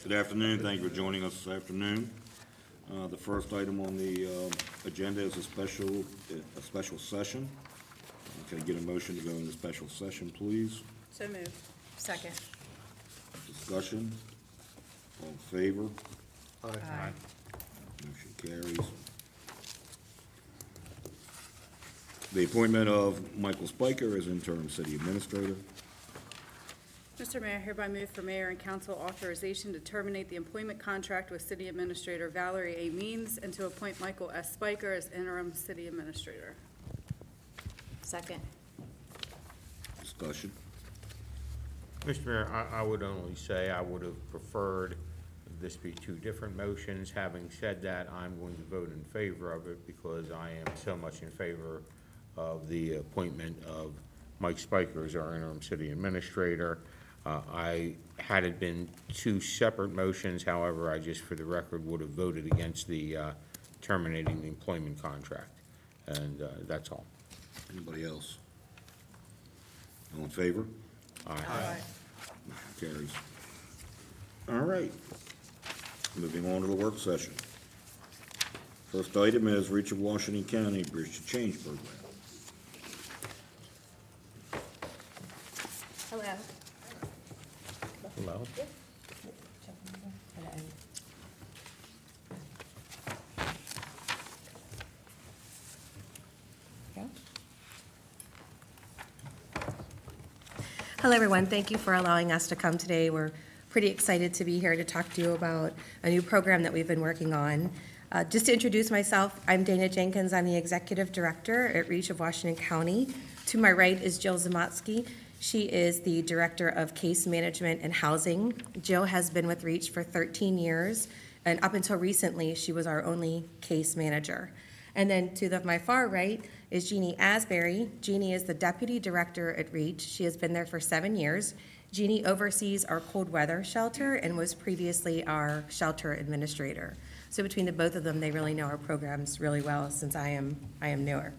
Good afternoon. Thank you for joining us this afternoon. The first item on the agenda is a special session. Can I get a motion to go into special session, please? So moved. Second. Discussion. All in favor? Aye. Motion carries. The appointment of Michael Spiker as interim city administrator. Mr. Mayor, I hereby move for mayor and council authorization to terminate the employment contract with City Administrator Valerie A. Means and to appoint Michael S. Spiker as interim city administrator. Second. Discussion. Mr. Mayor, I would only say I would have preferred this be two different motions. Having said that, I'm going to vote in favor of it because I am so much in favor of the appointment of Mike Spiker as our interim city administrator. Had it been two separate motions, however, I just, for the record, would have voted against the terminating the employment contract, and that's all. Anybody else? All in favor? Aye. Carries. All right. Moving on to the work session. First item is Reach of Washington County Bridge to Change Program. Hello. Hello? Hello, everyone. Thank you for allowing us to come today. We're pretty excited to be here to talk to you about a new program that we've been working on. Just to introduce myself, I'm Dana Jenkins. I'm the Executive Director at Reach of Washington County. To my right is Jill Zamatsky. She is the Director of Case Management and Housing. Jill has been with Reach for 13 years, and up until recently, she was our only case manager. And then to my far right is Jeannie Asbury. Jeannie is the Deputy Director at Reach. She has been there for 7 years. Jeannie oversees our cold weather shelter and was previously our shelter administrator. So between the both of them, they really know our programs really well since I am newer.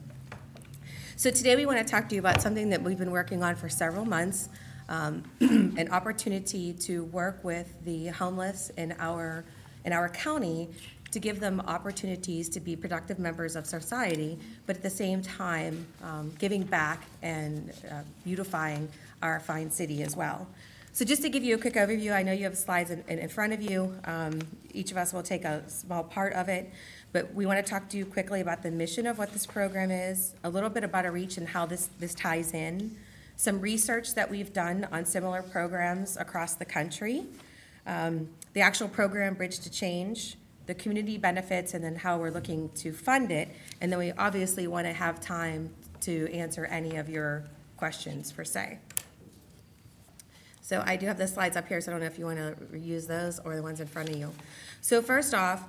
So today we want to talk to you about something that we've been working on for several months, an opportunity to work with the homeless in our county to give them opportunities to be productive members of society, but at the same time giving back and beautifying our fine city as well. So just to give you a quick overview, I know you have slides in front of you. Each of us will take a small part of it, but we want to talk to you quickly about the mission of what this program is, a little bit about our Reach and how this ties in, some research that we've done on similar programs across the country, the actual program Bridge to Change, the community benefits, and then how we're looking to fund it. And then we obviously want to have time to answer any of your questions per se. So I do have the slides up here, so I don't know if you want to use those or the ones in front of you. So first off,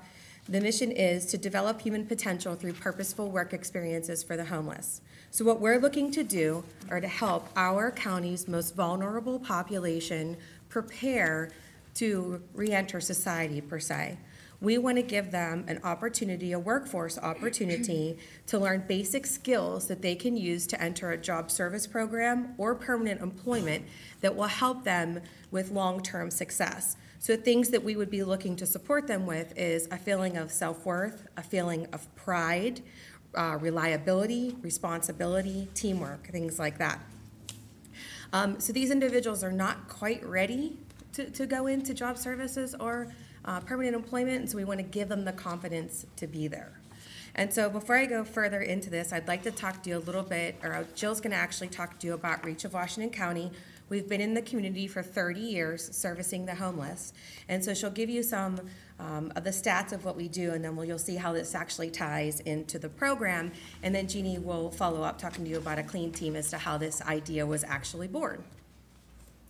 the mission is to develop human potential through purposeful work experiences for the homeless. So what we're looking to do are to help our county's most vulnerable population prepare to re-enter society per se. We want to give them an opportunity, a workforce opportunity, to learn basic skills that they can use to enter a job service program or permanent employment that will help them with long-term success. So things that we would be looking to support them with is a feeling of self-worth, a feeling of pride, reliability, responsibility, teamwork, things like that. So these individuals are not quite ready to go into job services or permanent employment, and so we want to give them the confidence to be there. And so before I go further into this, I'd like to talk to you a little bit, or Jill's going to actually talk to you about Reach of Washington County. We've been in the community for 30 years servicing the homeless, and so she'll give you some of the stats of what we do, and then you'll see how this actually ties into the program, and then Jeannie will follow up talking to you about a clean team as to how this idea was actually born.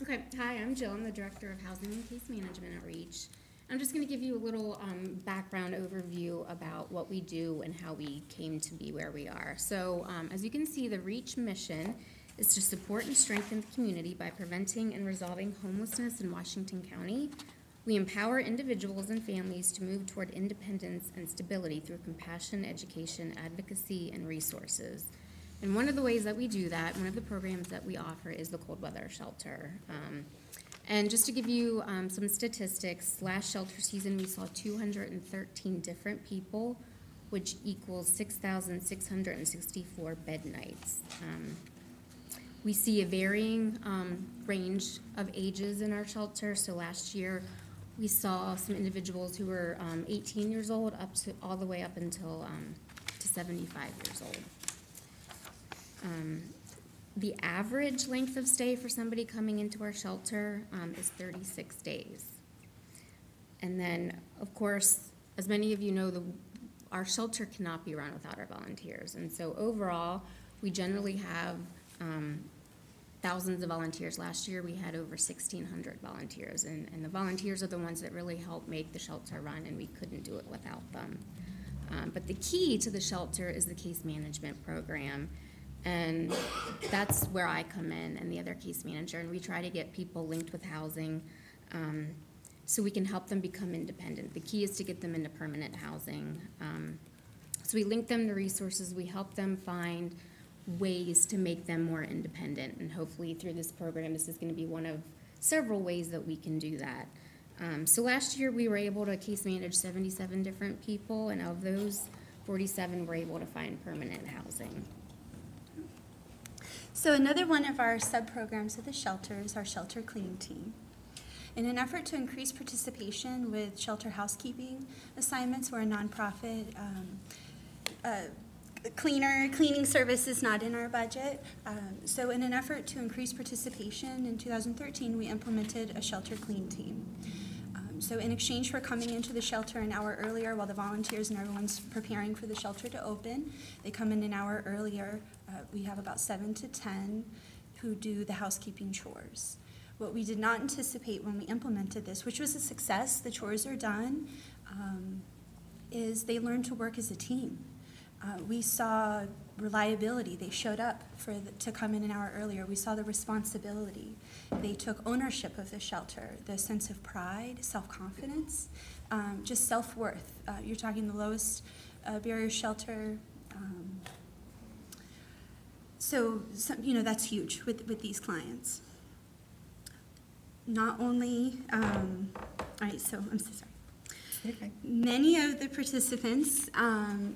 Okay, hi, I'm Jill. I'm the Director of Housing and Case Management at Reach. I'm just going to give you a little background overview about what we do and how we came to be where we are. So as you can see, the Reach mission is to support and strengthen the community by preventing and resolving homelessness in Washington County. We empower individuals and families to move toward independence and stability through compassion, education, advocacy, and resources. And one of the ways that we do that, one of the programs that we offer is the cold weather shelter. And just to give you some statistics, last shelter season, we saw 213 different people, which equals 6,664 bed nights. We see a varying range of ages in our shelter. So last year, we saw some individuals who were 18 years old up to all the way up until to 75 years old. The average length of stay for somebody coming into our shelter is 36 days. And then, of course, as many of you know, our shelter cannot be run without our volunteers. And so overall, we generally have thousands of volunteers. Last year, we had over 1,600 volunteers, and the volunteers are the ones that really help make the shelter run, and we couldn't do it without them. But the key to the shelter is the case management program, and that's where I come in and the other case manager, and we try to get people linked with housing so we can help them become independent. The key is to get them into permanent housing. So we link them to resources, we help them find ways to make them more independent, and hopefully through this program, this is going to be one of several ways that we can do that. So last year, we were able to case manage 77 different people, and of those, 47 were able to find permanent housing. So another one of our sub-programs at the shelter is our shelter cleaning team. In an effort to increase participation with shelter housekeeping assignments, we're a nonprofit. Cleaning service is not in our budget. So in an effort to increase participation, in 2013, we implemented a shelter clean team. So in exchange for coming into the shelter an hour earlier while the volunteers and everyone's preparing for the shelter to open, they come in an hour earlier. We have about 7 to 10 who do the housekeeping chores. What we did not anticipate when we implemented this, which was a success, the chores are done, is they learn to work as a team. We saw reliability. They showed up to come in an hour earlier. We saw the responsibility. They took ownership of the shelter, the sense of pride, self-confidence, just self-worth. You're talking the lowest barrier shelter. So, you know, that's huge with these clients. Not only, all right, so I'm so sorry. Okay. Many of the participants,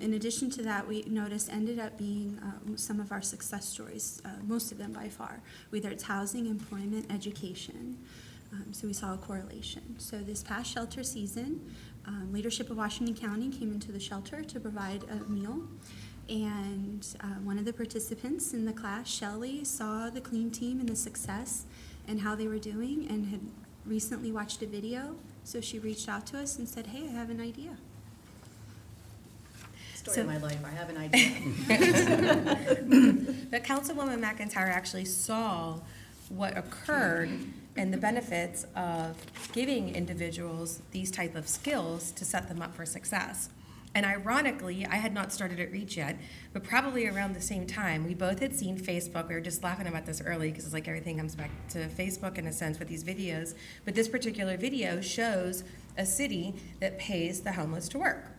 in addition to that, we noticed ended up being some of our success stories, most of them by far, whether it's housing, employment, education. So we saw a correlation. So this past shelter season, leadership of Washington County came into the shelter to provide a meal. And one of the participants in the class, Shelley, saw the clean team and the success and how they were doing and had recently watched a video. So she reached out to us and said, hey, I have an idea. Story of my life, I have an idea. But Councilwoman McIntyre actually saw what occurred and the benefits of giving individuals these type of skills to set them up for success. And ironically, I had not started at Reach yet, but probably around the same time, we both had seen Facebook. We were just laughing about this early because it's like everything comes back to Facebook in a sense with these videos. But this particular video shows a city that pays the homeless to work.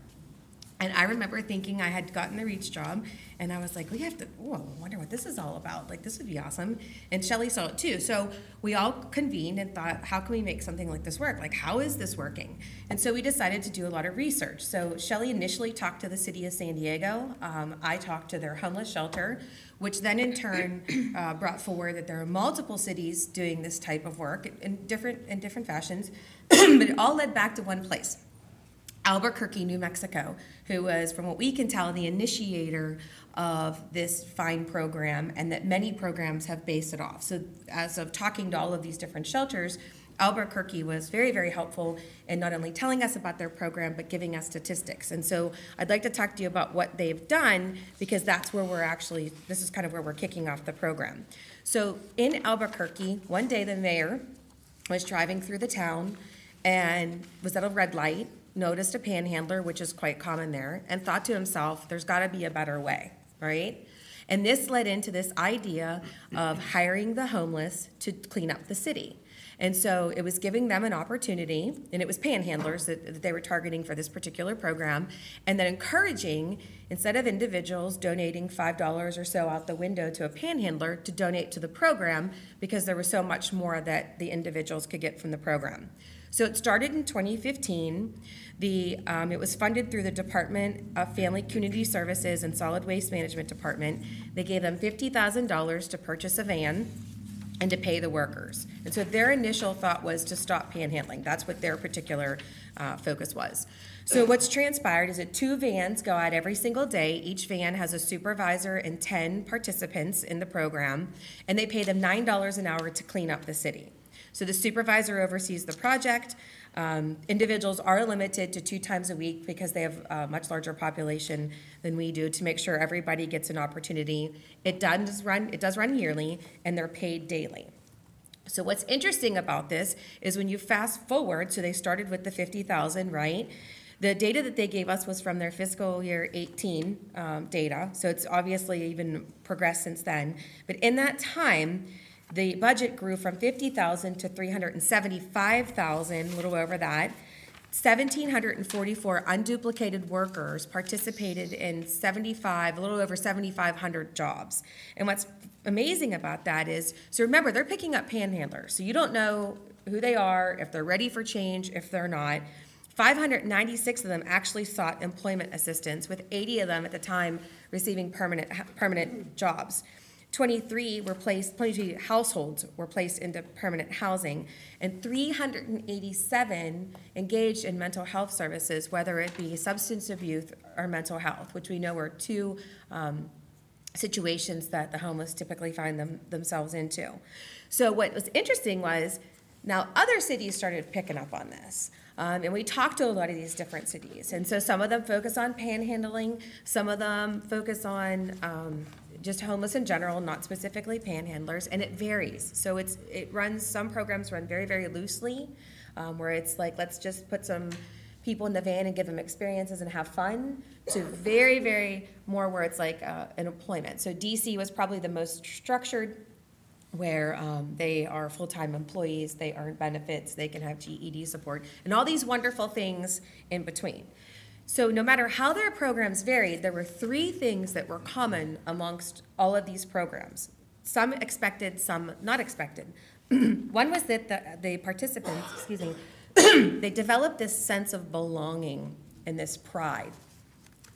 And I remember thinking I had gotten the Reach job, and I was like, we have to, I wonder what this is all about. Like, this would be awesome. And Shelley saw it too. So we all convened and thought, how can we make something like this work? Like, how is this working? And so we decided to do a lot of research. So Shelley initially talked to the city of San Diego. I talked to their homeless shelter, which then in turn brought forward that there are multiple cities doing this type of work in different fashions. But it all led back to one place. Albuquerque, New Mexico, who was, from what we can tell, the initiator of this FIND program, and that many programs have based it off. So as of talking to all of these different shelters, Albuquerque was very, very helpful in not only telling us about their program, but giving us statistics. And so I'd like to talk to you about what they've done, because that's where we're actually, this is kind of where we're kicking off the program. So in Albuquerque, one day the mayor was driving through the town and was at a red light, noticed a panhandler, which is quite common there, and thought to himself, there's got to be a better way, right? And this led into this idea of hiring the homeless to clean up the city. And so it was giving them an opportunity, and it was panhandlers that they were targeting for this particular program, and then encouraging, instead of individuals donating $5 or so out the window to a panhandler, to donate to the program, because there was so much more that the individuals could get from the program. So it started in 2015. It was funded through the Department of Family Community Services and Solid Waste Management Department. They gave them $50,000 to purchase a van and to pay the workers. And so their initial thought was to stop panhandling. That's what their particular focus was. So what's transpired is that 2 vans go out every single day. Each van has a supervisor and 10 participants in the program, and they pay them $9 an hour to clean up the city. So the supervisor oversees the project. Individuals are limited to 2 times a week because they have a much larger population than we do, to make sure everybody gets an opportunity. It does run yearly, and they're paid daily. So what's interesting about this is when you fast forward, so they started with the 50,000, right? The data that they gave us was from their fiscal year 18 data, so it's obviously even progressed since then. But in that time, the budget grew from 50,000 to 375,000, a little over that. 1,744 unduplicated workers participated in a little over 7,500 jobs. And what's amazing about that is, so remember, they're picking up panhandlers. So you don't know who they are, if they're ready for change, if they're not. 596 of them actually sought employment assistance, with 80 of them at the time receiving permanent jobs. 23 households were placed into permanent housing, and 387 engaged in mental health services, whether it be substance abuse or mental health, which we know are 2 situations that the homeless typically find themselves into. So what was interesting was, now other cities started picking up on this. And we talked to a lot of these different cities. And so some of them focus on panhandling, some of them focus on just homeless in general, not specifically panhandlers, and it varies. So some programs run very, very loosely, where it's like, let's just put some people in the van and give them experiences and have fun, to very, very more where it's like an employment. So DC was probably the most structured, where they are full-time employees, they earn benefits, they can have GED support, and all these wonderful things in between. So no matter how their programs varied, there were 3 things that were common amongst all of these programs. Some expected, some not expected. One was that the participants, they developed this sense of belonging and this pride.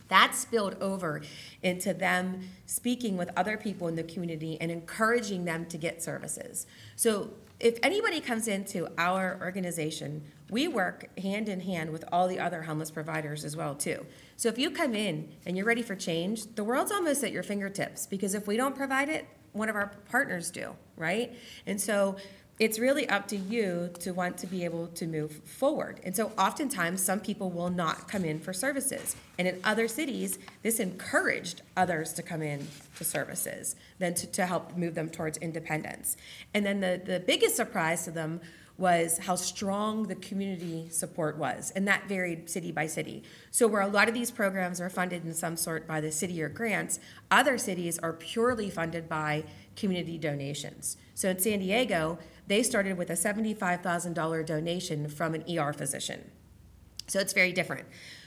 That spilled over into them speaking with other people in the community and encouraging them to get services. So if anybody comes into our organization, we work hand in hand with all the other homeless providers as well too. So if you come in and you're ready for change, the world's almost at your fingertips, because if we don't provide it, one of our partners do, right? And so it's really up to you to want to be able to move forward. And so oftentimes, some people will not come in for services. And in other cities, this encouraged others to come in to services, then to help move them towards independence. And then the biggest surprise to them was how strong the community support was, and that varied city by city. So where a lot of these programs are funded in some sort by the city or grants, other cities are purely funded by community donations. So in San Diego, they started with a $75,000 donation from an ER physician. So it's very different.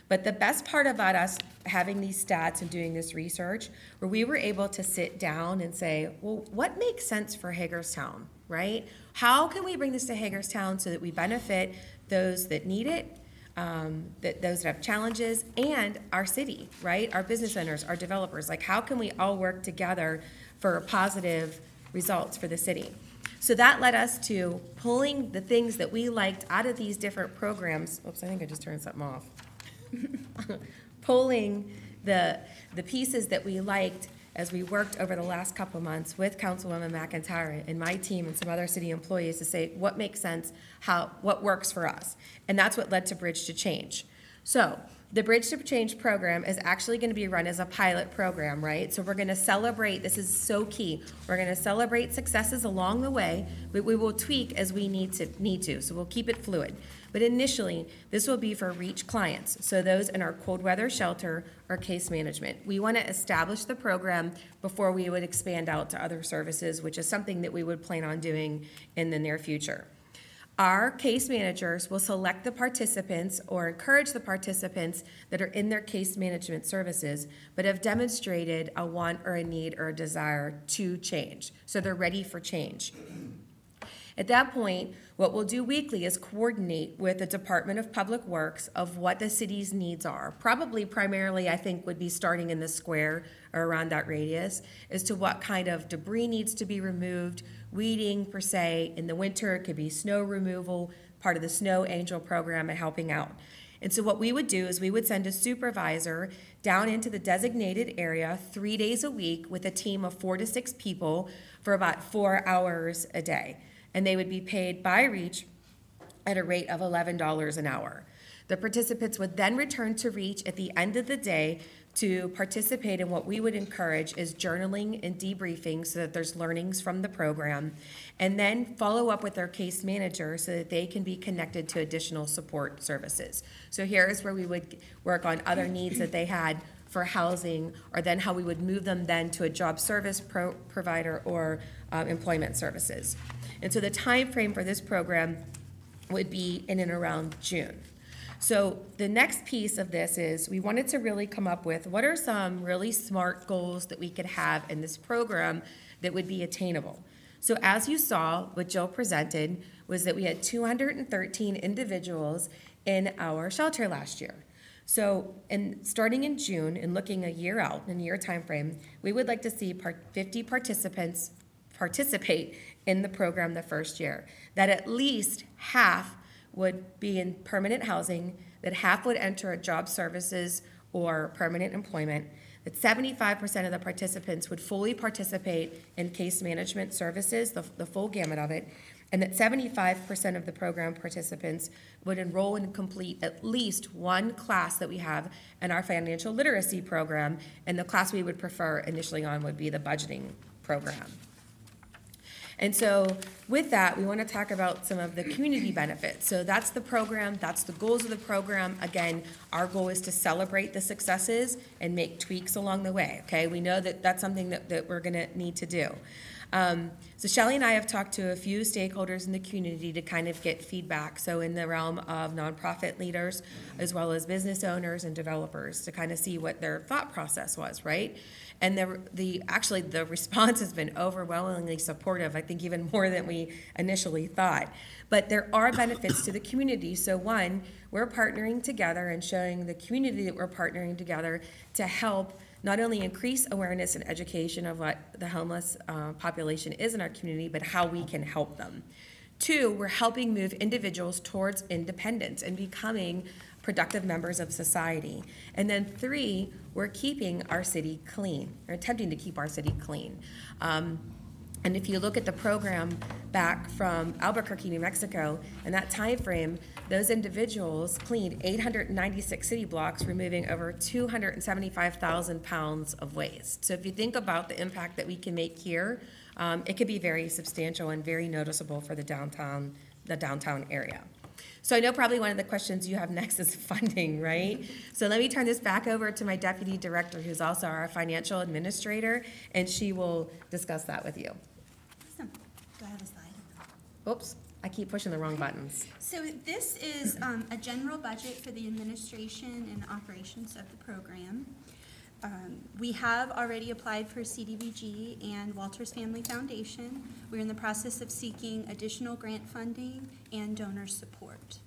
But the best part about us having these stats and doing this research, where we were able to sit down and say, well, what makes sense for Hagerstown, right? How can we bring this to Hagerstown so that we benefit those that need it, those that have challenges, and our city, right? Our business owners, our developers. Like, how can we all work together for positive results for the city? So that led us to pulling the things that we liked out of these different programs. Oops, I think I just turned something off. Pulling the pieces that we liked as we worked over the last couple of months with Councilwoman McIntyre and my team and some other city employees to say what makes sense, what works for us. And that's what led to Bridge to Change. So the Bridge to Change program is actually going to be run as a pilot program, right? So we're going to celebrate, this is so key, we're going to celebrate successes along the way, but we will tweak as we need to. So we'll keep it fluid. But initially, this will be for REACH clients, so those in our cold weather shelter or case management. We want to establish the program before we would expand out to other services, which is something that we would plan on doing in the near future. Our case managers will select the participants or encourage the participants that are in their case management services, but have demonstrated a want or a need or a desire to change. So they're ready for change. At that point, what we'll do weekly is coordinate with the Department of Public Works of what the city's needs are. Probably primarily, I think, would be starting in the square or around that radius as to what kind of debris needs to be removed, weeding per se. In the winter, it could be snow removal, part of the Snow Angel program and helping out. And so what we would do is we would send a supervisor down into the designated area 3 days a week with a team of 4 to 6 people for about 4 hours a day. And they would be paid by REACH at a rate of $11 an hour. The participants would then return to REACH at the end of the day to participate in what we would encourage is journaling and debriefing so that there's learnings from the program, and then follow up with their case manager so that they can be connected to additional support services. So here is where we would work on other needs that they had for housing, or then how we would move them then to a job service provider or employment services. And so the time frame for this program would be in and around June. So the next piece of this is we wanted to really come up with what are some really smart goals that we could have in this program that would be attainable. So as you saw, what Jill presented was that we had 213 individuals in our shelter last year. So starting in June and looking a year out, in a year time frame, we would like to see 50 participants participate in the program the first year, that at least half would be in permanent housing, that half would enter a job services or permanent employment, that 75% of the participants would fully participate in case management services, the full gamut of it, and that 75% of the program participants would enroll and complete at least one class that we have in our financial literacy program, and the class we would prefer initially on would be the budgeting program. And so with that, we want to talk about some of the community benefits. So that's the program, that's the goals of the program. Again, our goal is to celebrate the successes and make tweaks along the way, okay? We know that that's something that we're going to need to do. So Shelley and I have talked to a few stakeholders in the community to kind of get feedback. So in the realm of nonprofit leaders, as well as business owners and developers, to kind of see what their thought process was, right? And actually the response has been overwhelmingly supportive, I think even more than we initially thought. But there are benefits to the community. So one, we're partnering together and showing the community that we're partnering together to help not only increase awareness and education of what the homeless population is in our community, but how we can help them. Two, we're helping move individuals towards independence and becoming productive members of society. And then three, we're keeping our city clean, or attempting to keep our city clean. And if you look at the program back from Albuquerque, New Mexico, in that time frame, those individuals cleaned 896 city blocks, removing over 275,000 pounds of waste. So if you think about the impact that we can make here, it could be very substantial and very noticeable for the downtown area. So I know probably one of the questions you have next is funding, right? So let me turn this back over to my deputy director, who's also our financial administrator, and she will discuss that with you. Awesome. Do I have a slide? Oops, I keep pushing the wrong buttons. So this is a general budget for the administration and operations of the program. We have already applied for CDBG and Walters Family Foundation. We're in the process of seeking additional grant funding and donor support.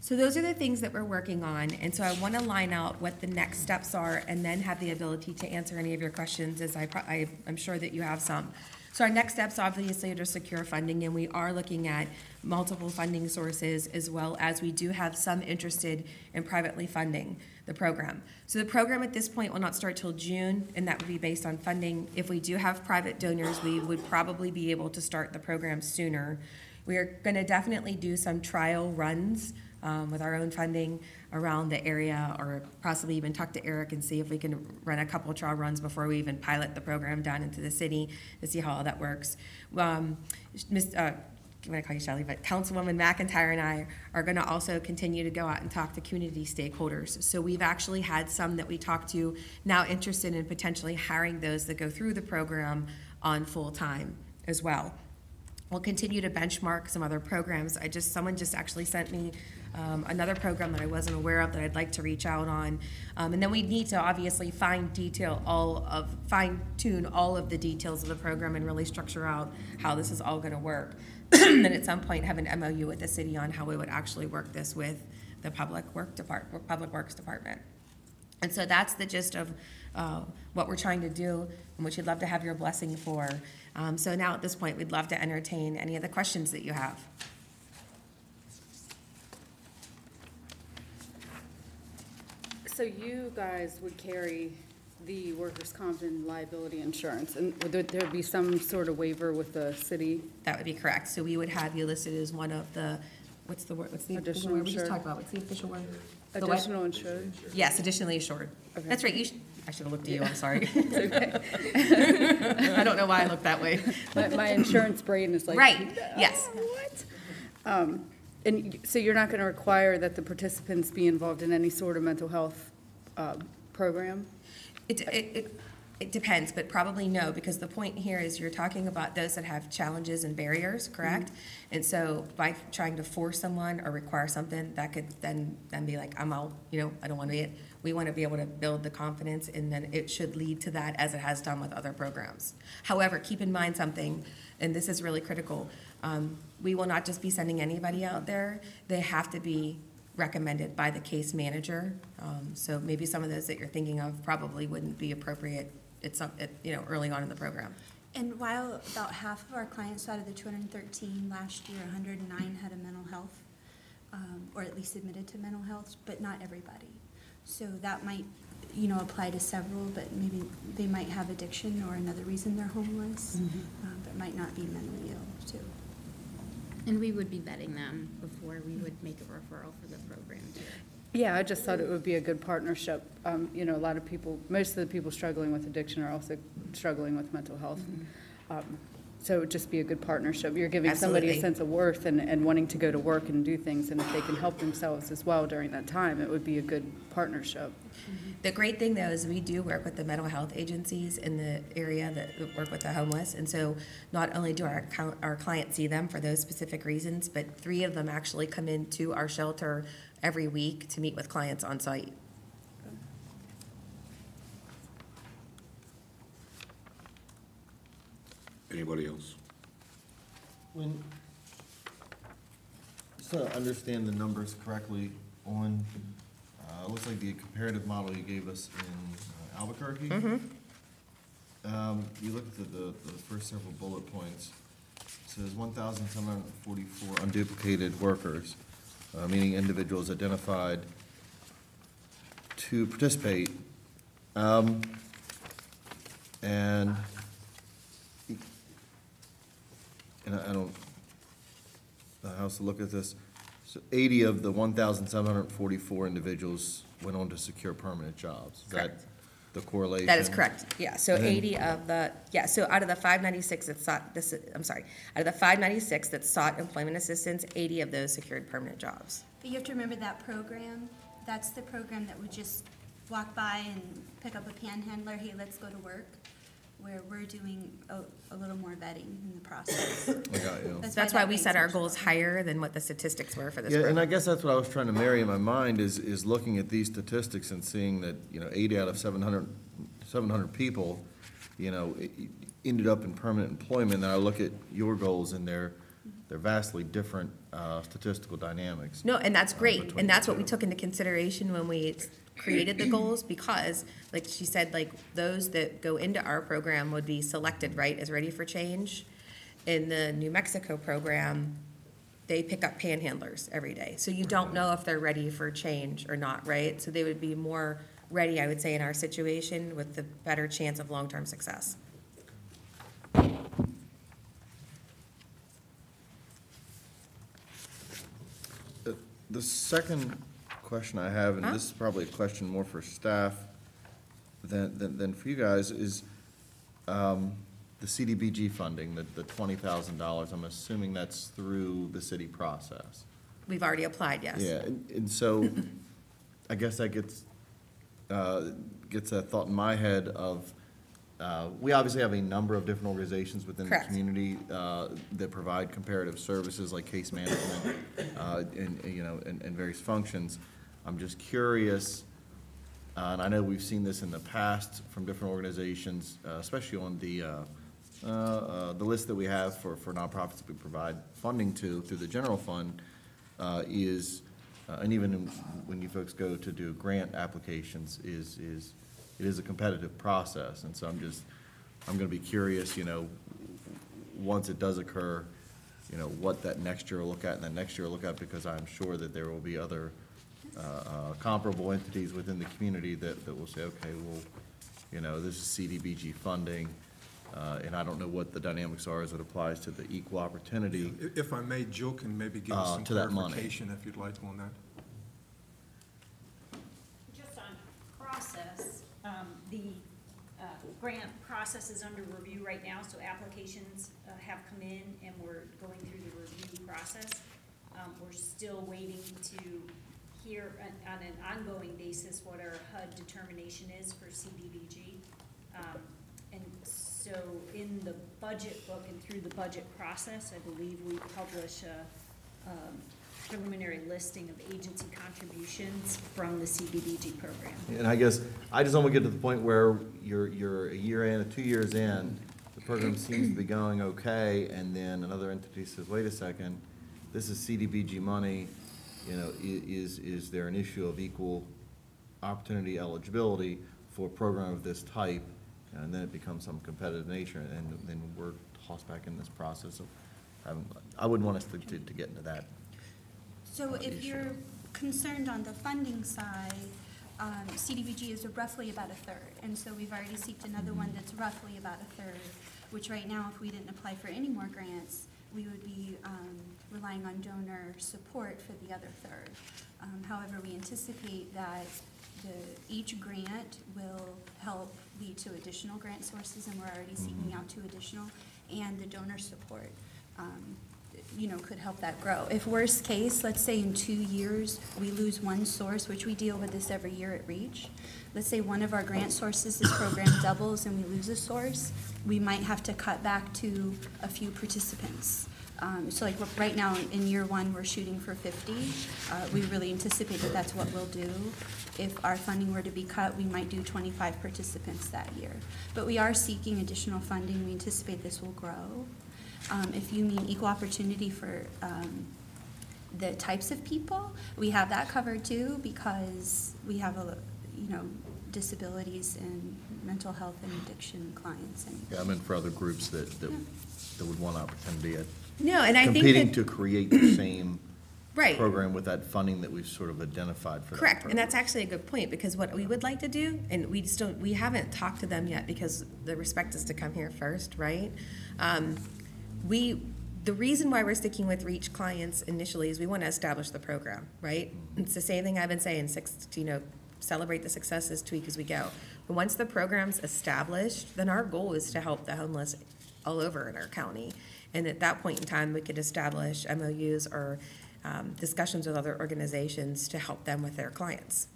So those are the things that we're working on, and so I want to line out what the next steps are and then have the ability to answer any of your questions, as I'm sure that you have some. So our next steps obviously are to secure funding, and we are looking at multiple funding sources, as well as we do have some interested in privately funding the program. So the program at this point will not start till June, and that would be based on funding. If we do have private donors, we would probably be able to start the program sooner. We are going to definitely do some trial runs with our own funding around the area, or possibly even talk to Eric and see if we can run a couple trial runs before we even pilot the program down into the city to see how all that works. I'm going to call you Shelley, but Councilwoman McIntyre and I are going to also continue to go out and talk to community stakeholders. So we've actually had some that we talked to now interested in potentially hiring those that go through the program on full time as well. We'll continue to benchmark some other programs. Someone just actually sent me another program that I wasn't aware of that I'd like to reach out on. And then we need to obviously fine-tune all of the details of the program and really structure out how this is all gonna work. Then at some point have an MOU with the city on how we would actually work this with the Public Works Department. And so that's the gist of what we're trying to do and what you'd love to have your blessing for. So now at this point, we'd love to entertain any of the questions that you have. So you guys would carry the workers' comp and liability insurance, and would there be some sort of waiver with the city? That would be correct. So we would have you listed as one of the, what's the word, what's the official Additional word? We just insured. talked about, what's the official word? The what? Additional insured? Yes, additionally assured. Okay. That's right, I should have looked at you, I'm sorry. It's okay. I don't know why I looked that way. My insurance brain is like. Right, yes. What? And so you're not gonna require that the participants be involved in any sort of mental health program? It depends, but probably no, because the point here is you're talking about those that have challenges and barriers, correct? And so by trying to force someone or require something, that could then be like, I'm out, I don't want to be it. We want to be able to build the confidence, and then it should lead to that as it has done with other programs. However, keep in mind something, and this is really critical. We will not just be sending anybody out there. They have to be recommended by the case manager. So maybe some of those that you're thinking of probably wouldn't be appropriate early on in the program. And while about half of our clients out of the 213 last year, 109 had a mental health, or at least admitted to mental health, but not everybody. So that might, apply to several, but maybe they might have addiction or another reason they're homeless, but might not be mentally ill too. And we would be vetting them before we would make a referral for the program too. Yeah, I just thought it would be a good partnership. A lot of people, most of the people struggling with addiction are also struggling with mental health. So it would just be a good partnership. You're giving somebody a Absolutely. sense of worth and wanting to go to work and do things, and if they can help themselves as well during that time, it would be a good partnership. The great thing, though, is we do work with the mental health agencies in the area that work with the homeless. And so not only do our clients see them for those specific reasons, but 3 of them actually come into our shelter every week to meet with clients on site. Anybody else? Just to understand the numbers correctly on, it looks like the comparative model you gave us in Albuquerque. You look at the first several bullet points. It says 1,744 unduplicated workers, meaning individuals identified to participate. And I don't know how else to look at this. So 80 of the 1,744 individuals went on to secure permanent jobs. Is that Correct. the correlation? That is correct, yeah. So And then- 80 of the, so out of the 596 that sought, out of the 596 that sought employment assistance, 80 of those secured permanent jobs. But you have to remember that program, that's the program that would just walk by and pick up a panhandler, hey, let's go to work, where we're doing a little more vetting in the process. I got you. That's why that we makes set our sense. goals higher than what the statistics were for this Yeah, and program. I guess that's what I was trying to marry in my mind is looking at these statistics and seeing that, 80 out of 700 people, ended up in permanent employment. And I look at your goals and they're vastly different statistical dynamics. No, and that's great, between and that's the what we two. took into consideration when we created the goals, because, like she said, like, those that go into our program would be selected, right, as ready for change. In the New Mexico program, they pick up panhandlers every day, so you don't know if they're ready for change or not, right? So they would be more ready, I would say, in our situation, with the better chance of long-term success. The second question I have, and this is probably a question more for staff than for you guys, is the CDBG funding, the $20,000. I'm assuming that's through the city process. We've already applied, yes. Yeah, and so I guess that gets a thought in my head of, we obviously have a number of different organizations within the Correct. community that provide comparative services like case management and various functions. I'm just curious, and I know we've seen this in the past from different organizations, especially on the list that we have for nonprofits that we provide funding to through the general fund, and even when you folks go to do grant applications, it is a competitive process. And so I'm gonna be curious, once it does occur, what that next year will look at and that next year will look at, because I'm sure that there will be other comparable entities within the community that will say, okay, well, this is CDBG funding, and I don't know what the dynamics are as it applies to the equal opportunity. If I may, Jill can maybe give us some to that money. clarification if you'd like on that. Just on process, the grant process is under review right now, so applications have come in and we're going through the review process. We're still waiting to hear on an ongoing basis what our HUD determination is for CDBG. And so in the budget book and through the budget process, I believe we publish a preliminary listing of agency contributions from the CDBG program. And I guess, I just don't want to get to the point where you're a year in, or 2 years in, the program seems to be going okay, and then another entity says, wait a second, this is CDBG money, is there an issue of equal opportunity eligibility for a program of this type? And then it becomes some competitive nature, and then we're tossed back in this process of, I wouldn't want us to get into that. So if you're concerned on the funding side, CDBG is roughly about a third. And so we've already seeked another one that's roughly about a third, which right now, if we didn't apply for any more grants, we would be relying on donor support for the other third. However, we anticipate that each grant will help lead to additional grant sources, and we're already seeking out 2 additional, and the donor support could help that grow. If worst case, let's say in 2 years, we lose one source, which we deal with this every year at REACH. Let's say one of our grant sources, this program doubles and we lose a source, we might have to cut back to a few participants. So like right now, in year 1, we're shooting for 50. We really anticipate that that's what we'll do. If our funding were to be cut, we might do 25 participants that year. But we are seeking additional funding. We anticipate this will grow. If you mean equal opportunity for the types of people, we have that covered too, because we have disabilities and mental health and addiction clients. And Yeah, I meant for other groups that would want opportunity at No, and I think competing that, to create the same right. program with that funding that we've sort of identified for that Correct, and that's purpose. actually a good point, because what we would like to do, and we haven't talked to them yet, because the respect is to come here first, right? The reason why we're sticking with REACH clients initially is we want to establish the program, right? It's the same thing I've been saying, celebrate the successes, tweak as we go. But once the program's established, then our goal is to help the homeless all over in our county. And at that point in time, we could establish MOUs or discussions with other organizations to help them with their clients.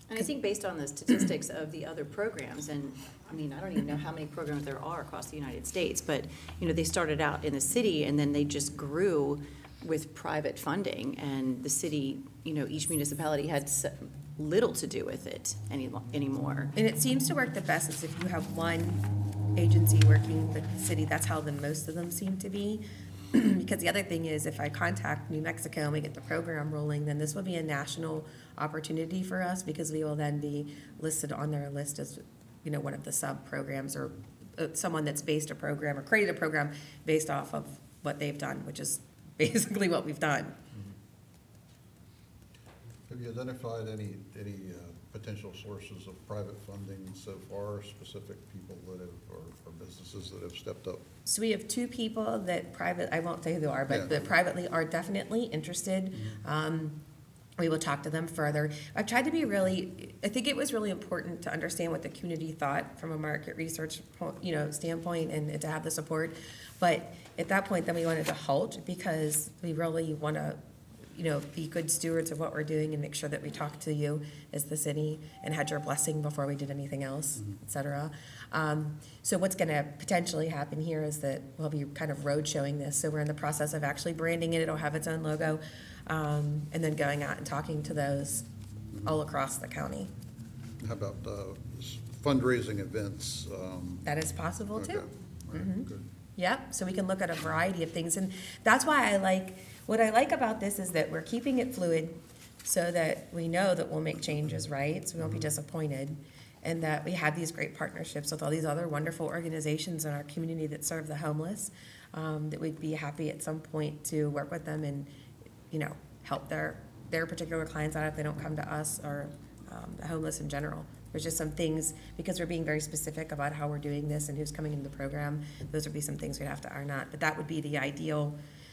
And I think based on the statistics of the other programs, and I mean, I don't even know how many programs there are across the United States, but, they started out in the city and then they just grew with private funding, and the city, each municipality had little to do with it anymore. And it seems to work the best is if you have one agency working with the city. That's how most of them seem to be. Because the other thing is, if I contact New Mexico and we get the program rolling, then this will be a national opportunity for us, because we will then be listed on their list as, one of the sub-programs, or someone that's based a program or created a program based off of what they've done, which is basically what we've done. Have you identified any potential sources of private funding so far, specific people that have, or businesses that have stepped up? So we have 2 people that I won't say who they are, but Yeah. that privately are definitely interested. We will talk to them further. I've tried to be I think it was really important to understand what the community thought from a market research, standpoint, and to have the support. But at that point, then we wanted to halt, because we really want to be good stewards of what we're doing and make sure that we talk to you as the city and had your blessing before we did anything else, et cetera. So what's going to potentially happen here is that we'll be kind of road showing this. So we're in the process of actually branding it. It'll have its own logo, and then going out and talking to those all across the county. How about fundraising events? That is possible Okay. too. All right, good. Yep, so we can look at a variety of things, and that's why what I like about this is that we're keeping it fluid so that we know that we'll make changes, right? So we won't be disappointed, and that we have these great partnerships with all these other wonderful organizations in our community that serve the homeless, that we'd be happy at some point to work with them and, help their particular clients out if they don't come to us, or the homeless in general. There's just some things, because we're being very specific about how we're doing this and who's coming into the program, those would be some things we'd have to iron out. But that would be the ideal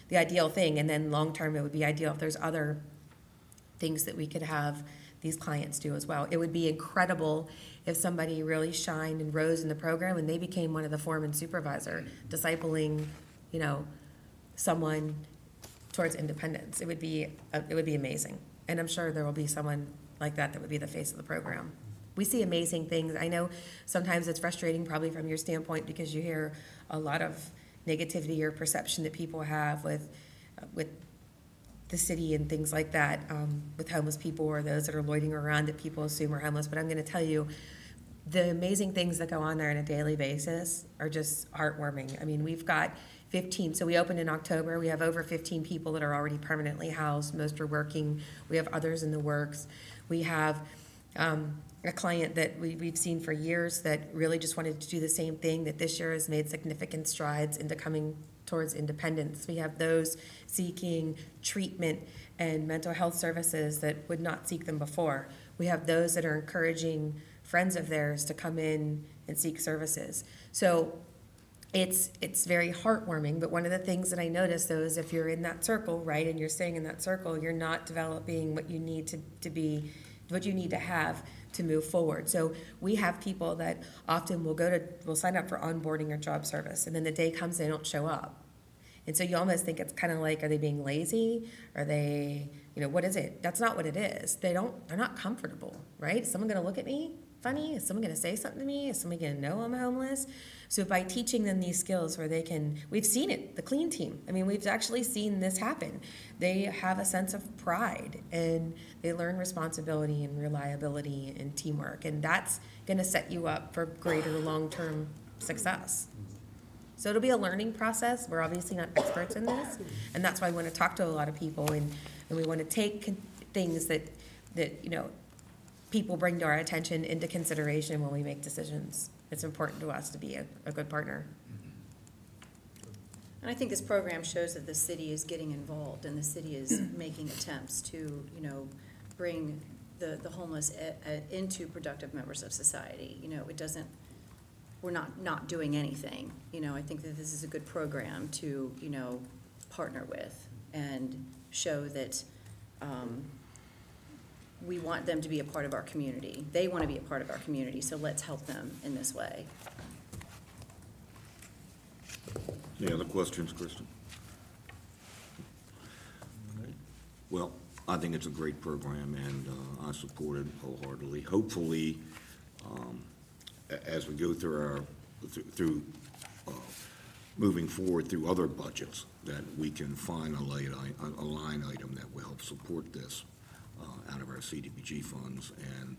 thing. And then long-term, it would be ideal if there's other things that we could have these clients do as well. It would be incredible if somebody really shined and rose in the program and they became one of the foreman supervisor, discipling, someone towards independence. It would be amazing. And I'm sure there will be someone like that would be the face of the program. We see amazing things. I know sometimes it's frustrating probably from your standpoint because you hear a lot of negativity or perception that people have with the city and things like that, with homeless people or those that are loitering around that people assume are homeless. But I'm going to tell you, the amazing things that go on there on a daily basis are just heartwarming. I mean, we've got 15, so we opened in October. We have over 15 people that are already permanently housed. Most are working. We have others in the works. We have a client that we've seen for years that really just wanted to do the same thing, that this year has made significant strides into coming towards independence. We have those seeking treatment and mental health services that would not seek them before. We have those that are encouraging friends of theirs to come in and seek services. So it's very heartwarming, but one of the things that I notice, though, is if you're in that circle, right, and you're staying in that circle, you're not developing what you need to be, what you need to have to move forward. So we have people that often will sign up for onboarding or job service, and then the day comes, they don't show up. And so you almost think it's kind of like, are they being lazy? Are they, what is it? That's not what it is. They're not comfortable, right? Is someone going to look at me funny? Is someone going to say something to me? Is someone going to know I'm homeless? So by teaching them these skills where we've seen it, the clean team. I mean, we've actually seen this happen. They have a sense of pride and they learn responsibility and reliability and teamwork. And that's going to set you up for greater long-term success. So it'll be a learning process. We're obviously not experts in this. And that's why I want to talk to a lot of people and we want to take things that people bring to our attention into consideration when we make decisions. It's important to us to be a good partner. And I think this program shows that the city is getting involved and the city is making attempts to, bring the homeless into productive members of society. We're not doing anything. I think that this is a good program to, partner with and show that we want them to be a part of our community. They want to be a part of our community, so let's help them in this way. Any other questions, Kristen? Well, I think it's a great program, and I support it wholeheartedly. Hopefully, as we go through moving forward through other budgets, that we can find a line item that will help support this out of our CDBG funds, and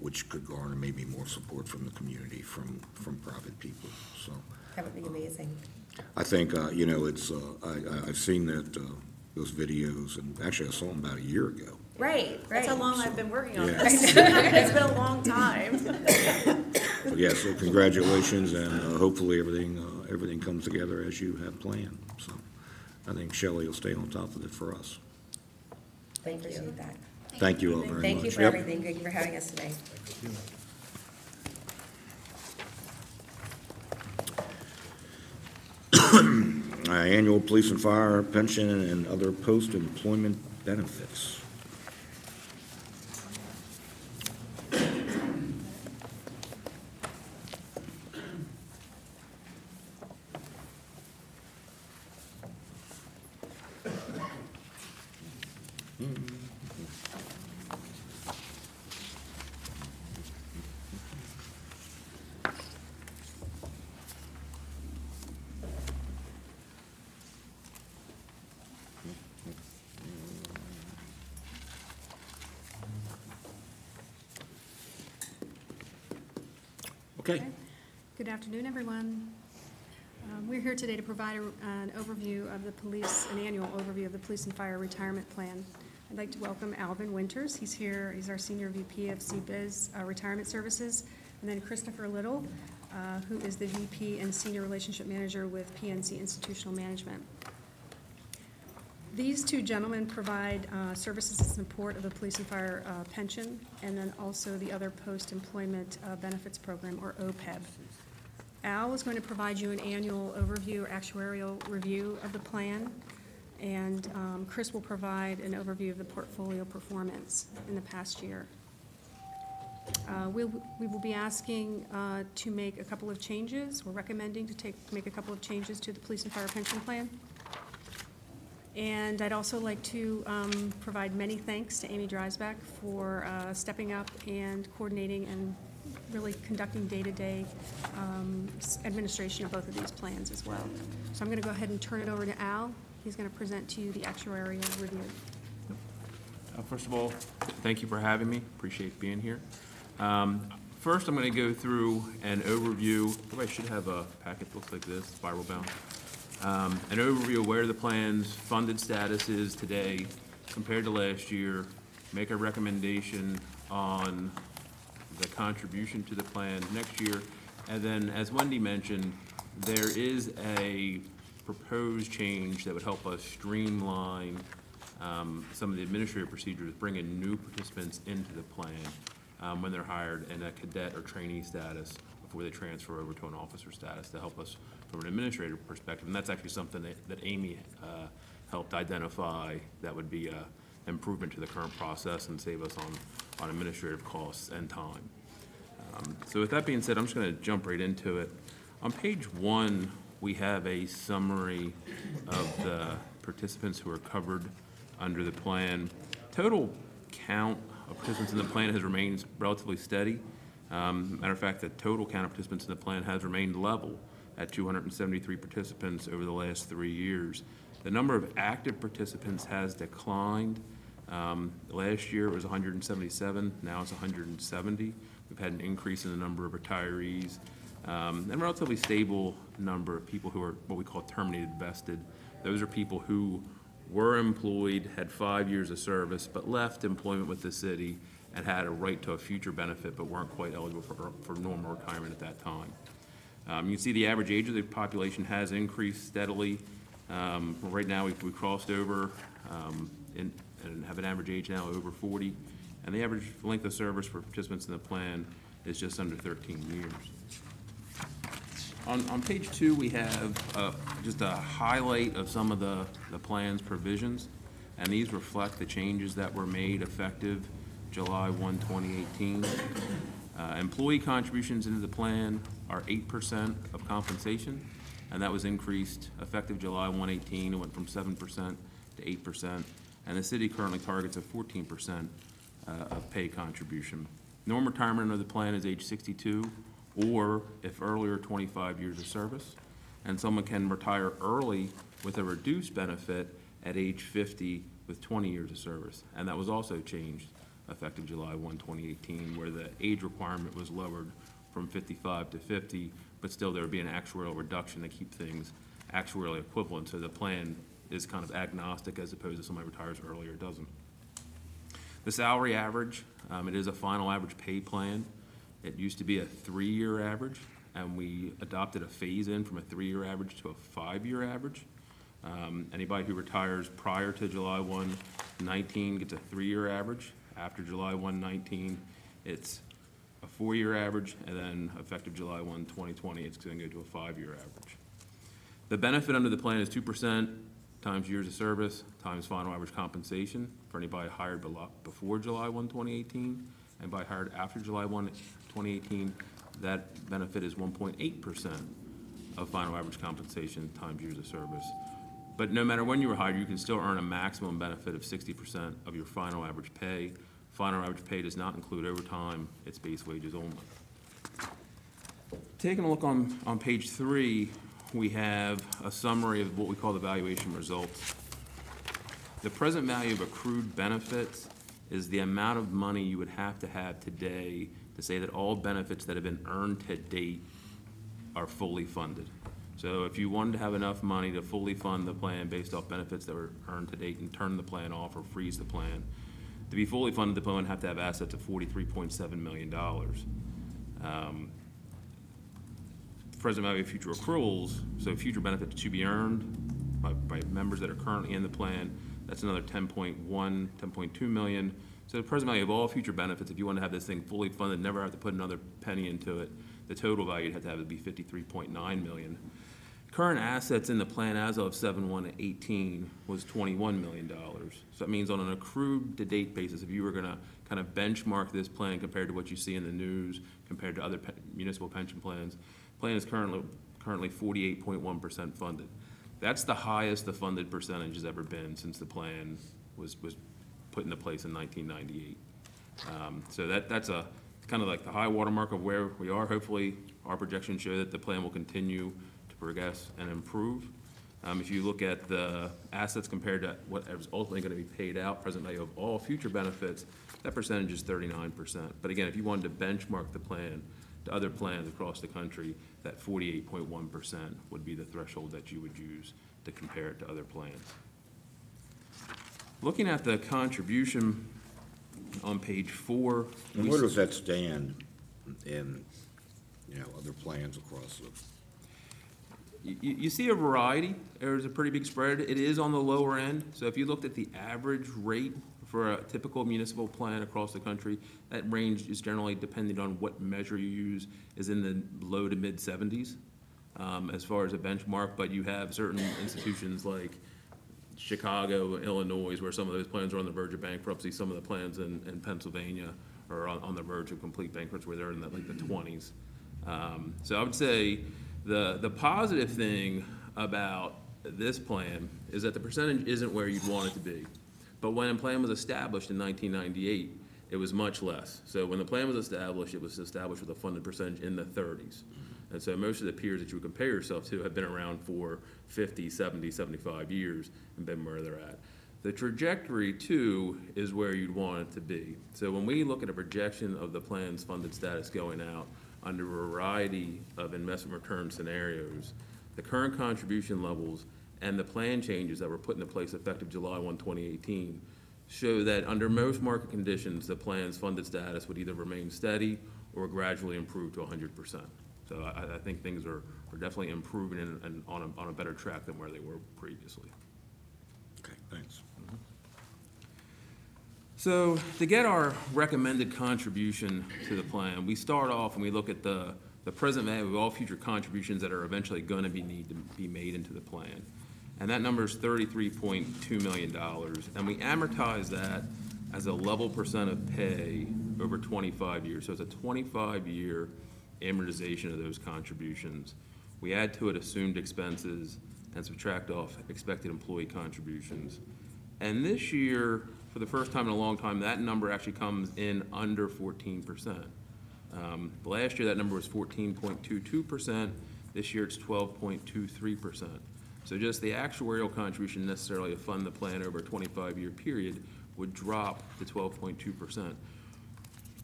which could garner maybe more support from the community, from private people. So That would be amazing. I think, I've seen those videos, and actually I saw them about a year ago. Right. That's how long I've been working on Yeah. this. It's been a long time. But yeah, so congratulations, and hopefully everything comes together as you have planned. So I think Shelley will stay on top of it for us. Thank you. Appreciate that. Thank you all very much. Thank you for Yep. everything. Thank you for having us today. Annual police and fire pension and other post-employment benefits. Okay. Good afternoon, everyone. We're here today to provide an overview of the police, an annual overview of the police and fire retirement plan. I'd like to welcome Alvin Winters. He's here. He's our Senior VP of CBiz Retirement Services. And then Christopher Little, who is the VP and Senior Relationship Manager with PNC Institutional Management. These two gentlemen provide services and support of the police and fire pension, and then also the other post-employment benefits program, or OPEB. Al is going to provide you an annual overview or actuarial review of the plan, and Chris will provide an overview of the portfolio performance in the past year. We will be asking to make a couple of changes. We're recommending to make a couple of changes to the police and fire pension plan. And I'd also like to provide many thanks to Amy Dreisbach for stepping up and coordinating and really conducting day-to-day administration of both of these plans as well. So I'm going to go ahead and turn it over to Al. He's going to present to you the actuarial review. First of all, thank you for having me. Appreciate being here. First, I'm going to go through an overview. Everybody should have a packet that looks like this, spiral bound. An overview of where the plan's funded status is today compared to last year, make a recommendation on the contribution to the plan next year, and then, as Wendy mentioned, there is a proposed change that would help us streamline some of the administrative procedures, bringing new participants into the plan when they're hired in a cadet or trainee status before they transfer over to an officer status, to help us from an administrative perspective. And that's actually something that Amy helped identify that would be an improvement to the current process and save us on administrative costs and time. So with that being said, I'm just going to jump right into it. On page 1, we have a summary of the participants who are covered under the plan. Total count of participants in the plan has remained relatively steady. Matter of fact, the total count of participants in the plan has remained level at 273 participants over the last 3 years. The number of active participants has declined. Last year it was 177, now it's 170. We've had an increase in the number of retirees, and a relatively stable number of people who are what we call terminated vested. Those are people who were employed, had 5 years of service, but left employment with the city and had a right to a future benefit, but weren't quite eligible for normal retirement at that time. You can see the average age of the population has increased steadily. Right now, we crossed over and have an average age now over 40, and the average length of service for participants in the plan is just under 13 years. On page 2, we have just a highlight of some of the plan's provisions, and these reflect the changes that were made effective July 1, 2018. Employee contributions into the plan are 8% of compensation, and that was increased effective July 1, 18. It went from 7% to 8%, and the city currently targets a 14% of pay contribution. Normal retirement under the plan is age 62, or if earlier, 25 years of service, and someone can retire early with a reduced benefit at age 50 with 20 years of service, and that was also changed effective July 1, 2018, where the age requirement was lowered from 55 to 50, but still there would be an actuarial reduction to keep things actuarially equivalent, so the plan is kind of agnostic as opposed to somebody retires earlier doesn't. The salary average, it is a final average pay plan. It used to be a 3-year average, and we adopted a phase-in from a 3-year average to a 5-year average. Anybody who retires prior to July 1, 19 gets a 3-year average. After July 1, 19, it's a 4-year average, and then effective July 1, 2020, it's going to go to a 5-year average. The benefit under the plan is 2% times years of service times final average compensation for anybody hired before July 1, 2018. Anybody hired after July 1, 2018, that benefit is 1.8% of final average compensation times years of service. But no matter when you were hired, you can still earn a maximum benefit of 60% of your final average pay. Final average pay does not include overtime, it's base wages only. Taking a look on page 3, we have a summary of what we call the valuation results. The present value of accrued benefits is the amount of money you would have to have today to say that all benefits that have been earned to date are fully funded. So if you wanted to have enough money to fully fund the plan based off benefits that were earned to date and turn the plan off or freeze the plan, to be fully funded, the plan would have to have assets of $43.7 million. Present value of future accruals, so future benefits to be earned by members that are currently in the plan, that's another 10.2 million. So the present value of all future benefits, if you want to have this thing fully funded, never have to put another penny into it, the total value you'd have to have would be 53.9 million. Current assets in the plan as of 7/1/18 was $21 million. So that means on an accrued to date basis, if you were gonna kind of benchmark this plan compared to what you see in the news, compared to other municipal pension plans, plan is currently 48.1% funded. That's the highest the funded percentage has ever been since the plan was put into place in 1998. So that's a kind of like the high watermark of where we are. Hopefully, our projections show that the plan will continue to progress and improve. If you look at the assets compared to what is ultimately going to be paid out, present value of all future benefits, that percentage is 39%. But again, if you wanted to benchmark the plan to other plans across the country, that 48.1% would be the threshold that you would use to compare it to other plans. Looking at the contribution on page 4. And where does that stand in, other plans across the? You see a variety. There's a pretty big spread. It is on the lower end. So if you looked at the average rate for a typical municipal plan across the country, that range is generally, depending on what measure you use, is in the low to mid 70s as far as a benchmark. But you have certain institutions like Chicago, Illinois, where some of those plans are on the verge of bankruptcy. Some of the plans in Pennsylvania are on the verge of complete bankruptcy, where they're in the 20s. So I would say the positive thing about this plan is that the percentage isn't where you'd want it to be. But when the plan was established in 1998, it was much less. So when the plan was established, it was established with a funded percentage in the 30s. And so most of the peers that you would compare yourself to have been around for 50, 70, 75 years and been where they're at. The trajectory, too, is where you'd want it to be. So when we look at a projection of the plan's funded status going out under a variety of investment return scenarios, the current contribution levels and the plan changes that were put into place effective July 1, 2018, show that under most market conditions, the plan's funded status would either remain steady or gradually improve to 100%. So I think things are definitely improving and on a better track than where they were previously. Okay, thanks. So to get our recommended contribution to the plan, we start off and we look at the present value of all future contributions that are eventually going to need to be made into the plan. And that number is $33.2 million. And we amortize that as a level percent of pay over 25 years. So it's a 25-year amortization of those contributions. We add to it assumed expenses and subtract off expected employee contributions. And this year, for the first time in a long time, that number actually comes in under 14%. Last year, that number was 14.22%. This year, it's 12.23%. So just the actuarial contribution necessarily to fund the plan over a 25-year period would drop to 12.2%.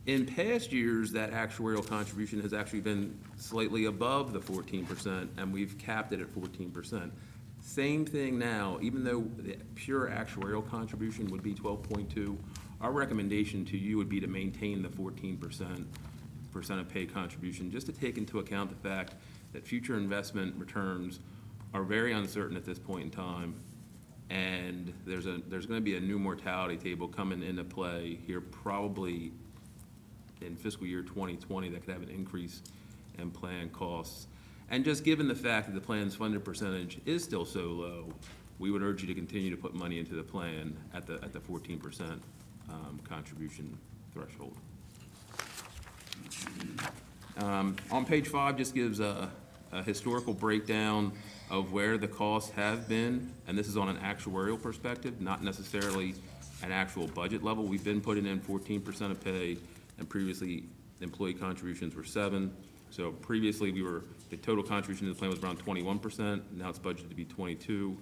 In past years, that actuarial contribution has actually been slightly above the 14%, and we've capped it at 14%. Same thing now, even though the pure actuarial contribution would be 12.2, our recommendation to you would be to maintain the 14% of pay contribution, just to take into account the fact that future investment returns are very uncertain at this point in time, and there's going to be a new mortality table coming into play here probably in fiscal year 2020 that could have an increase in plan costs. And just given the fact that the plan's funded percentage is still so low, we would urge you to continue to put money into the plan at the 14% contribution threshold. On page 5 just gives a historical breakdown of where the costs have been, and this is on an actuarial perspective, not necessarily an actual budget level. We've been putting in 14% of pay, and previously employee contributions were 7%. So previously the total contribution to the plan was around 21%. Now it's budgeted to be 22%.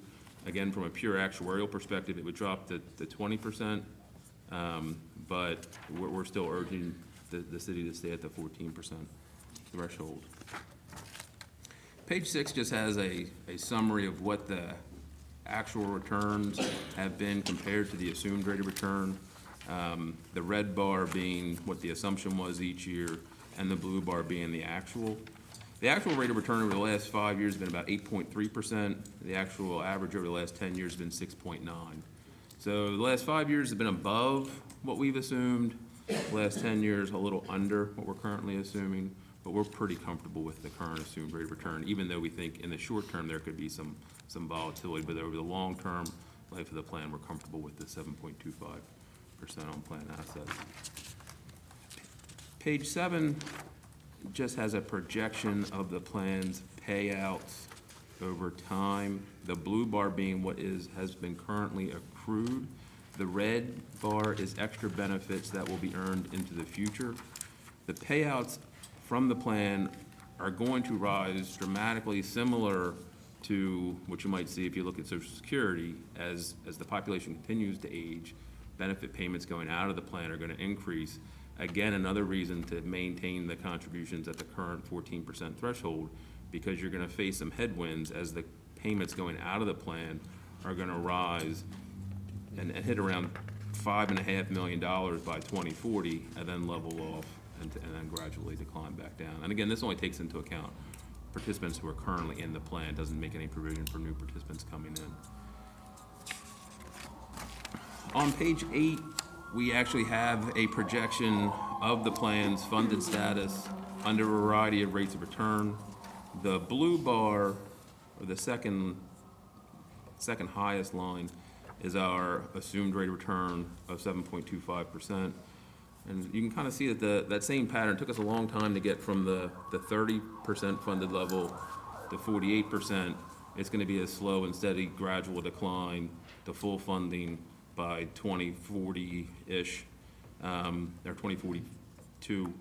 Again, from a pure actuarial perspective, it would drop to 20%. But we're still urging the city to stay at the 14% threshold. Page 6 just has a summary of what the actual returns have been compared to the assumed rate of return. The red bar being what the assumption was each year, and the blue bar being the actual. The actual rate of return over the last 5 years has been about 8.3%. The actual average over the last 10 years has been 6.9. So the last 5 years have been above what we've assumed. The last 10 years, a little under what we're currently assuming, but we're pretty comfortable with the current assumed rate of return, even though we think in the short term there could be some volatility, but over the long term life of the plan, we're comfortable with the 7.25% on plan assets. Page 7 just has a projection of the plan's payouts over time. The blue bar being what has been currently accrued. The red bar is extra benefits that will be earned into the future. The payouts from the plan are going to rise dramatically, similar to what you might see if you look at Social Security. As the population continues to age, benefit payments going out of the plan are going to increase. Again, another reason to maintain the contributions at the current 14% threshold, because you're going to face some headwinds as the payments going out of the plan are going to rise and hit around $5.5 million by 2040, and then level off and then gradually decline back down. And again, this only takes into account participants who are currently in the plan, doesn't make any provision for new participants coming in. On page 8, we actually have a projection of the plan's funded status under a variety of rates of return. The blue bar, or the second highest line, is our assumed rate of return of 7.25%. And you can kind of see that that same pattern took us a long time to get from the 30% funded level to 48%. It's going to be a slow and steady gradual decline to full funding by 2040-ish, or 2042.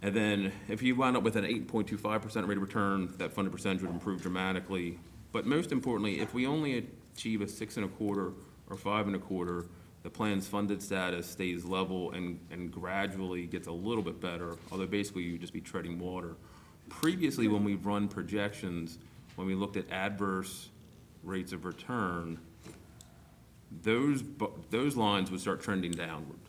And then if you wound up with an 8.25% rate of return, that funded percentage would improve dramatically. But most importantly, if we only achieve a 6.25 or 5.25, the plan's funded status stays level and gradually gets a little bit better, although basically you'd just be treading water. Previously, when we've run projections, when we looked at adverse rates of return, those lines would start trending downward.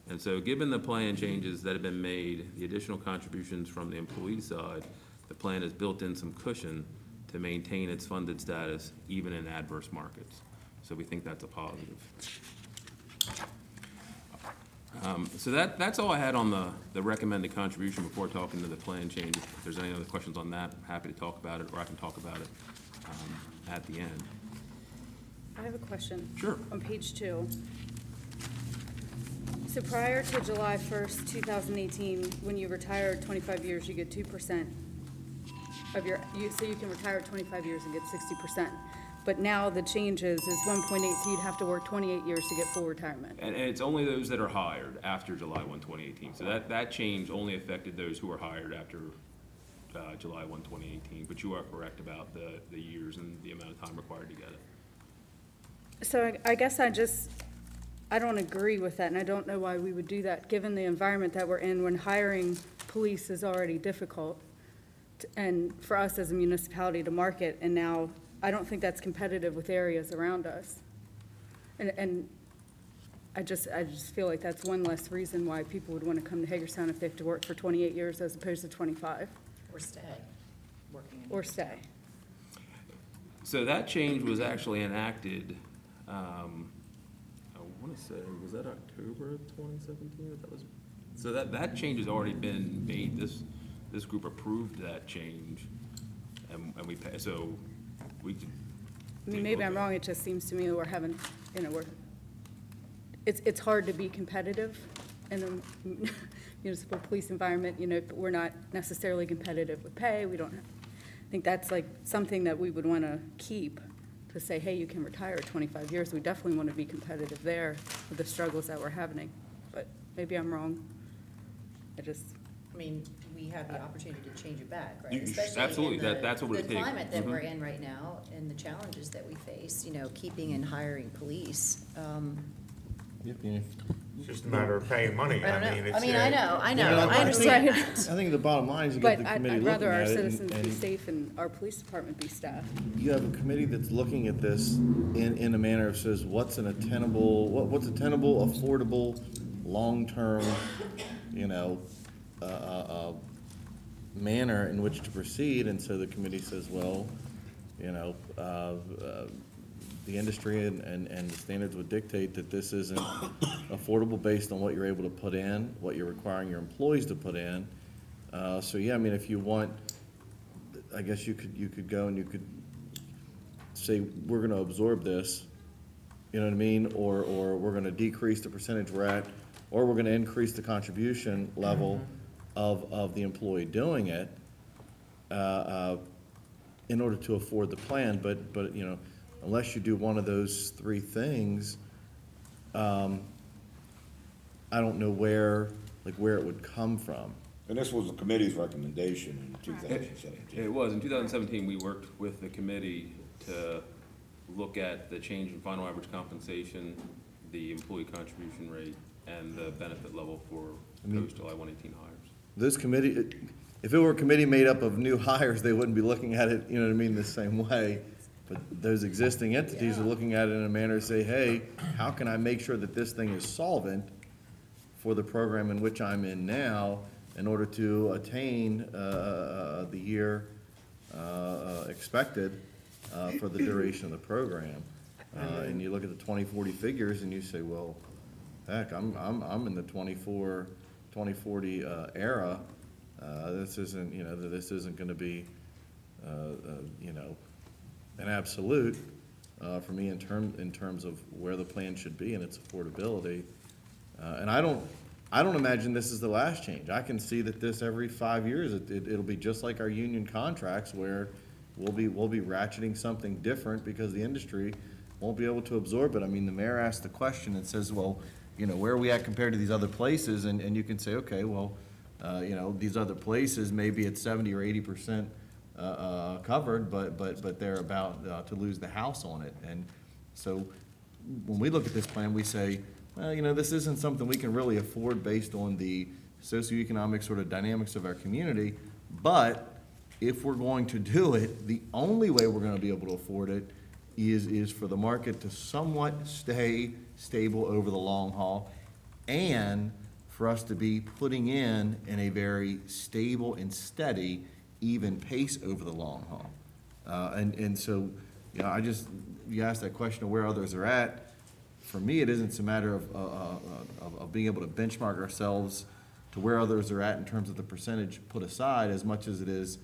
And so given the plan changes that have been made, the additional contributions from the employee side, the plan has built in some cushion to maintain its funded status even in adverse markets. So we think that's a positive. So that's all I had on the recommended contribution before talking to the plan changes. If there's any other questions on that, I'm happy to talk about it, or I can talk about it at the end. I have a question. Sure. On page 2. So prior to July 1st, 2018, when you retire at 25 years, you get 2% of so you can retire at 25 years and get 60%. But now the change is 1.8, so you'd have to work 28 years to get full retirement. And it's only those that are hired after July 1, 2018. So that change only affected those who were hired after July 1, 2018. But you are correct about the years and the amount of time required to get it. So I guess I don't agree with that, and I don't know why we would do that, given the environment that we're in when hiring police is already difficult, and for us as a municipality to market, and now I don't think that's competitive with areas around us. And I just feel like that's one less reason why people would want to come to Hagerstown if they have to work for 28 years as opposed to 25. Or stay working. Or stay. So that change was actually enacted, I want to say, was that October of 2017? So that change has already been made. This group approved that change, and we pay, so we could. I mean, maybe I'm wrong, it just seems to me we're having, it's hard to be competitive in the municipal police environment, but we're not necessarily competitive with pay. I think that's like something that we would want to keep, to say, hey, you can retire at 25 years. We definitely want to be competitive there with the struggles that we're having, but maybe I'm wrong. I mean, we have the opportunity to change it back, right? Absolutely, that's what we're the taking. climate that we're in right now and the challenges that we face, keeping and hiring police. It's just a matter of paying money. I don't know. it's, I mean, I know, I know, Yeah, I understand. I think the bottom line is you get But the committee I'd rather looking our at it, citizens be and safe and our police department be staffed. you have a committee that's looking at this in a manner of says, what's an attainable, what's attainable, affordable, long-term, you know, manner in which to proceed, and so the committee says, well, you know, the industry and the standards would dictate that this isn't affordable based on what you're able to put in, what you're requiring your employees to put in. So, yeah, I mean, if you want, I guess you could go and you could say, we're gonna absorb this, you know what I mean? Or we're gonna decrease the percentage we're at, or we're gonna increase the contribution level of the employee doing it, in order to afford the plan, but, you know, unless you do one of those three things, I don't know where it would come from. And this was the committee's recommendation in 2017. It was. In 2017, we worked with the committee to look at the change in final average compensation, the employee contribution rate, and the benefit level for post-July 118 hires. This committee, if it were a committee made up of new hires, they wouldn't be looking at it, you know what I mean, the same way. But those existing entities are looking at it in a manner to say, hey, how can I make sure that this thing is solvent for the program in which I'm in now in order to attain the year expected for the duration of the program? And you look at the 2040 figures and you say, well, heck, I'm in the 2040 era. This isn't, you know, this isn't going to be, you know, an absolute for me in terms of where the plan should be and its affordability. And I don't imagine this is the last change. I can see that this every 5 years, it'll be just like our union contracts where we'll be ratcheting something different because the industry won't be able to absorb it. I mean, the mayor asked the question and says, well, you know, where are we at compared to these other places? And you can say, okay, well, you know, these other places, maybe it's 70 or 80% covered, but they're about to lose the house on it. And so when we look at this plan, we say, well, you know, this isn't something we can really afford based on the socioeconomic sort of dynamics of our community, but if we're going to do it, the only way we're going to be able to afford it is for the market to somewhat stay stable over the long haul, and for us to be putting in a very stable and steady, even pace over the long haul. And so, you know, you asked that question of where others are at. For me, it isn't a matter of being able to benchmark ourselves to where others are at in terms of the percentage put aside, as much as it is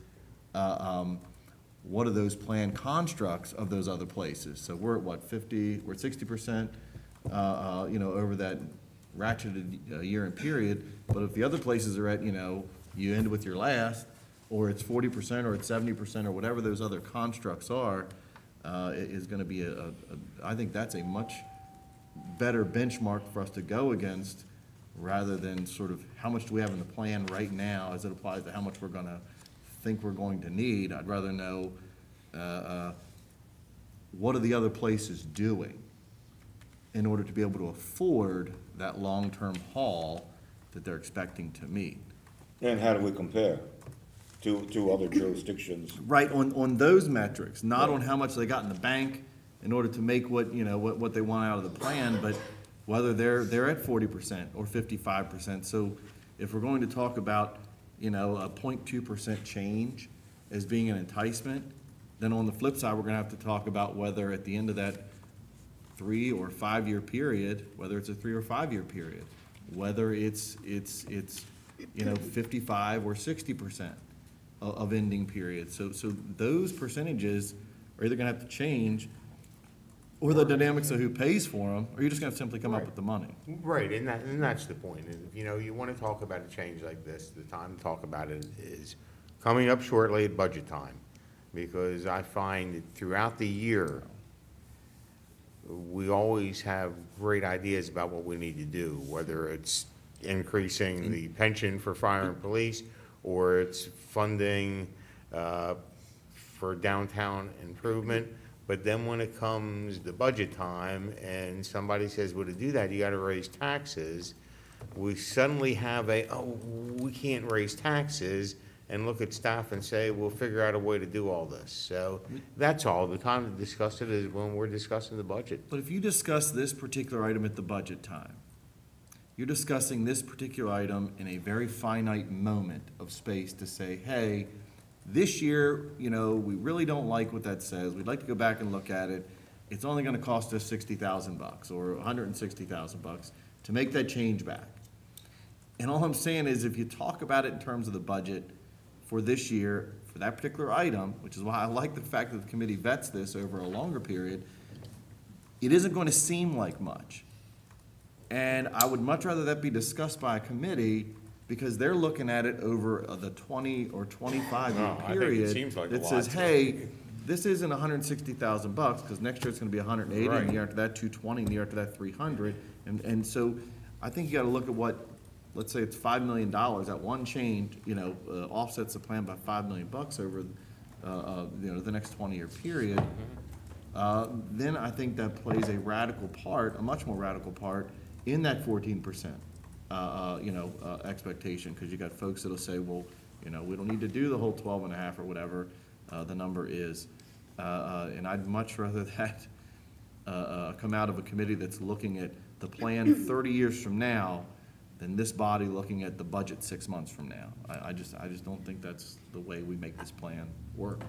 what are those planned constructs of those other places. So we're at what, 50, we're at 60%, you know, over that ratcheted year and period. But if the other places are at, you know, you end with your last, or it's 40% or it's 70% or whatever those other constructs are, is going to be I think that's a much better benchmark for us to go against, rather than sort of how much do we have in the plan right now as it applies to how much we're going to think we're going to need. I'd rather know what are the other places doing in order to be able to afford that long-term haul that they're expecting to meet. And how do we compare to other jurisdictions? Right, on those metrics, not on how much they got in the bank in order to make what, you know, what they want out of the plan, but whether they're at 40% or 55%. So if we're going to talk about, you know, a 0.2% change as being an enticement, then on the flip side, we're gonna have to talk about whether at the end of that 3 or 5 year period, whether it's a 3 or 5 year period, whether it's you know, 55 or 60% of ending period. So those percentages are either gonna have to change, or the dynamics of who pays for them, or you're just gonna simply come up with the money. Right, and that's the point. And if, you know, you want to talk about a change like this, the time to talk about it is coming up shortly at budget time. Because I find that throughout the year, we always have great ideas about what we need to do, whether it's increasing the pension for fire and police, or it's funding for downtown improvement, But then when it comes the budget time and somebody says, well, to do that, you gotta raise taxes, we suddenly have we can't raise taxes, and look at staff and say, we'll figure out a way to do all this. So that's all. The time to discuss it is when we're discussing the budget. But if you discuss this particular item at the budget time, you're discussing this particular item in a very finite moment of space to say, hey, this year, you know, we really don't like what that says. We'd like to go back and look at it. It's only gonna cost us $60,000 or $160,000 to make that change back. And all I'm saying is, if you talk about it in terms of the budget for this year, for that particular item, which is why I like the fact that the committee vets this over a longer period, it isn't going to seem like much. And I would much rather that be discussed by a committee, because they're looking at it over the 20 or 25 year No, I think it period. seems like a That lot says, to hey, this isn't $160,000, because next year it's gonna be 180, and the Right. year after that, 220, and the year after that, 300. And so I think you gotta look at what, let's say it's $5 million, that one change, you know, offsets the plan by $5 million over, you know, the next 20-year period. Then I think that plays a radical part, a much more radical part, in that 14%, you know, expectation, because you got folks that'll say, well, you know, we don't need to do the whole 12 and a half or whatever the number is. And I'd much rather that come out of a committee that's looking at the plan 30 years from now than this body looking at the budget 6 months from now. I just don't think that's the way we make this plan work.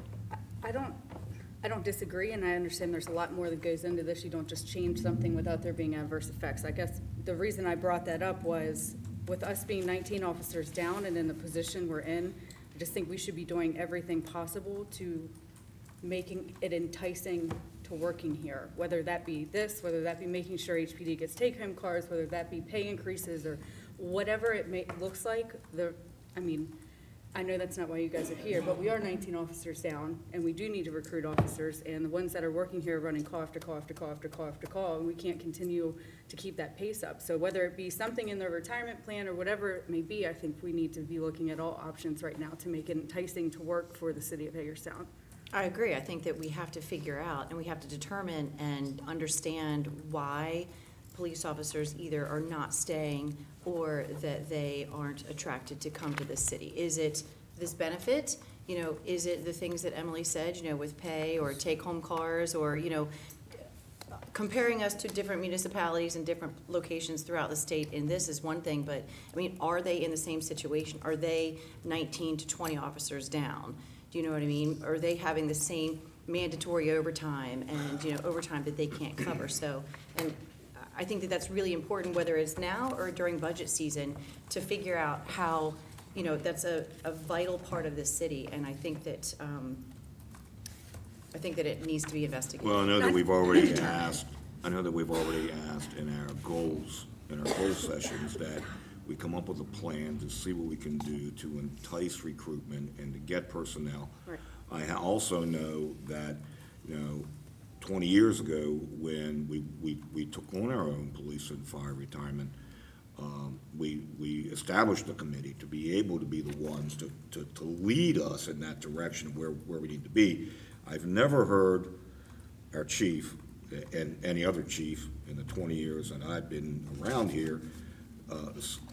I don't disagree, and I understand there's a lot more that goes into this. You don't just change something without there being adverse effects. I guess the reason I brought that up was, with us being 19 officers down and in the position we're in, I just think we should be doing everything possible to making it enticing to working here, whether that be this, whether that be making sure HPD gets take-home cars, whether that be pay increases, or whatever looks like. I mean, I know that's not why you guys are here, but we are 19 officers down, and we do need to recruit officers, and the ones that are working here are running call after call after call after call after call, and we can't continue to keep that pace up. So whether it be something in their retirement plan or whatever it may be, I think we need to be looking at all options right now to make it enticing to work for the city of Hagerstown. I agree. I think that we have to figure out, and we have to determine and understand why police officers either are not staying or that they aren't attracted to come to this city. Is it this benefit? You know, is it the things that Emily said, you know, with pay or take-home cars, or, you know, comparing us to different municipalities and different locations throughout the state, and this is one thing, but, I mean, are they in the same situation? Are they 19 to 20 officers down? Do you know what I mean? Are they having the same mandatory overtime and, you know, overtime that they can't cover? So, and I think that that's really important, whether it's now or during budget season, to figure out how, you know, that's a vital part of this city, and I think that it needs to be investigated. Well, I know that we've already asked in our goals, in our goal sessions, that we come up with a plan to see what we can do to entice recruitment and to get personnel. Right. I also know that, you know, 20 years ago, when we took on our own police and fire retirement, we established a committee to be able to be the ones to lead us in that direction of where we need to be. I've never heard our chief and any other chief in the 20 years that I've been around here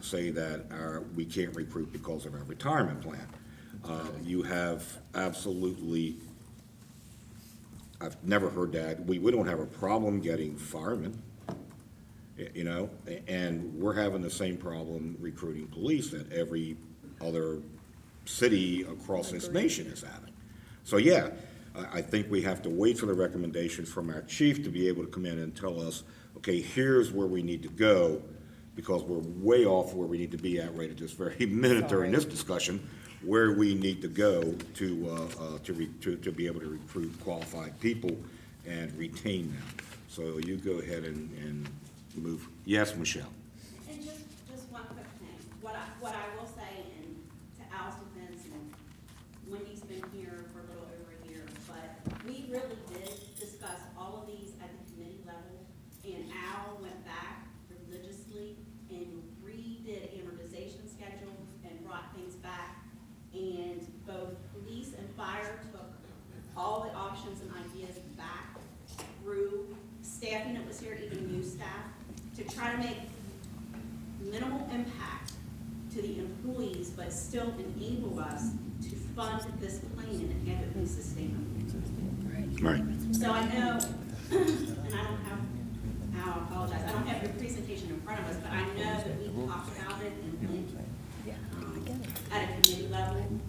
say that we can't recruit because of our retirement plan. You have absolutely, I've never heard that. We don't have a problem getting firemen, you know, and we're having the same problem recruiting police that every other city across this nation is having. So, yeah, I think we have to wait for the recommendations from our chief to be able to come in and tell us, okay, here's where we need to go, because we're way off where we need to be at right at this very minute during this discussion, where we need to go to be able to recruit qualified people and retain them. So you go ahead and move. Yes, Michelle. And just one quick thing. What I will say, and to Al's defense, and Wendy's been here for a little over a year, but we really did discuss all of these at the committee level, and Al went back religiously and redid amortization schedules and brought things back. And both police and fire took all the options and ideas back through staffing that was here, even new staff, to try to make minimal impact to the employees, but still enable us to fund this plan and have it be sustainable. Right. So I know, and I apologize, I don't have your presentation in front of us, but I know that we talked about it at a committee level, and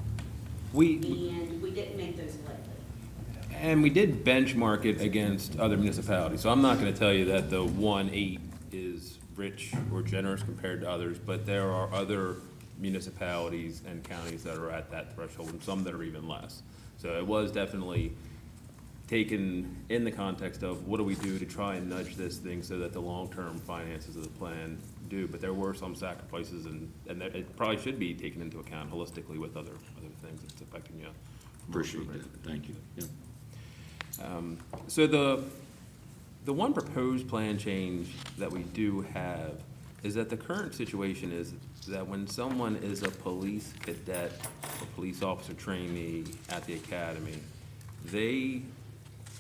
we didn't make those lightly. And we did benchmark it against other municipalities, so I'm not gonna tell you that the 1.8 is rich or generous compared to others, but there are other municipalities and counties that are at that threshold, and some that are even less. So it was definitely taken in the context of what do we do to try and nudge this thing so that the long-term finances of the plan do, but there were some sacrifices, and that it probably should be taken into account holistically with other things that's affecting you. Appreciate that. Thank you. Yeah. So the one proposed plan change that we do have is that the current situation is that when someone is a police cadet or police officer trainee at the academy, they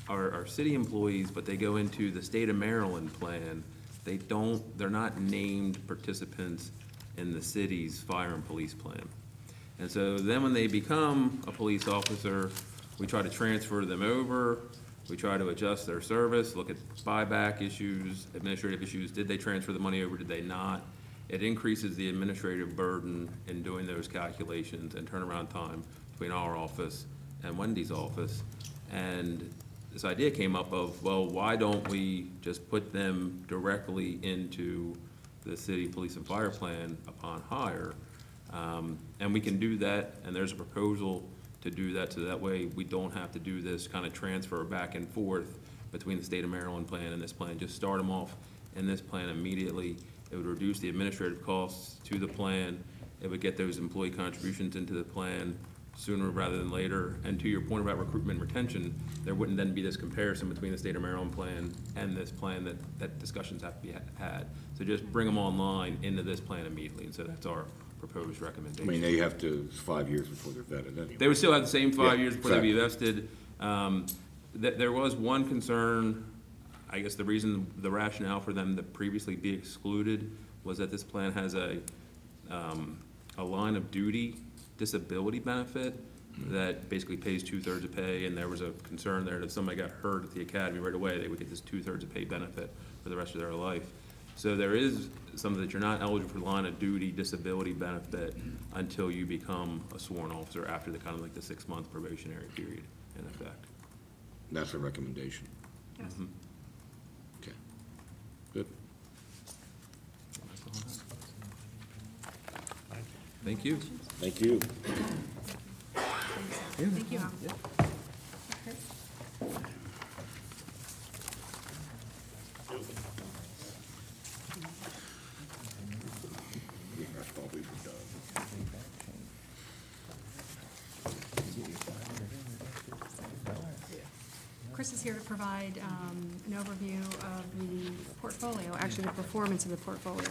are city employees, but they go into the state of Maryland plan. They're not named participants in the city's fire and police plan. And so then when they become a police officer, we try to transfer them over. We try to adjust their service, look at buyback issues, administrative issues. Did they transfer the money over? Did they not? It increases the administrative burden in doing those calculations and turnaround time between our office and Wendy's office. And this idea came up of, well, why don't we just put them directly into the city police and fire plan upon hire? And we can do that, and there's a proposal to do that, so that way we don't have to do this kind of transfer back and forth between the state of Maryland plan and this plan. Just start them off in this plan immediately. It would reduce the administrative costs to the plan. It would get those employee contributions into the plan sooner rather than later. And to your point about recruitment and retention, there wouldn't then be this comparison between the state of Maryland plan and this plan that discussions have to be had. So just bring them online into this plan immediately, and so that's our proposed I recommendation. mean, they have to, it's 5 years before they're vetted anyway. They would still have the same 5 Yeah, years before they be vested. There was one concern, I guess the rationale for them to previously be excluded was that this plan has a line of duty disability benefit that basically pays 2/3 of pay, and there was a concern there that if somebody got hurt at the academy right away, they would get this 2/3 of pay benefit for the rest of their life. So there is something that you're not eligible for line of duty disability benefit until you become a sworn officer after the kind of like the 6-month probationary period in effect. That's a recommendation. Yes. Okay. Good. Thank you. Thank you. Thank you. I thought we were done. Chris is here to provide an overview of the portfolio, actually the performance of the portfolio.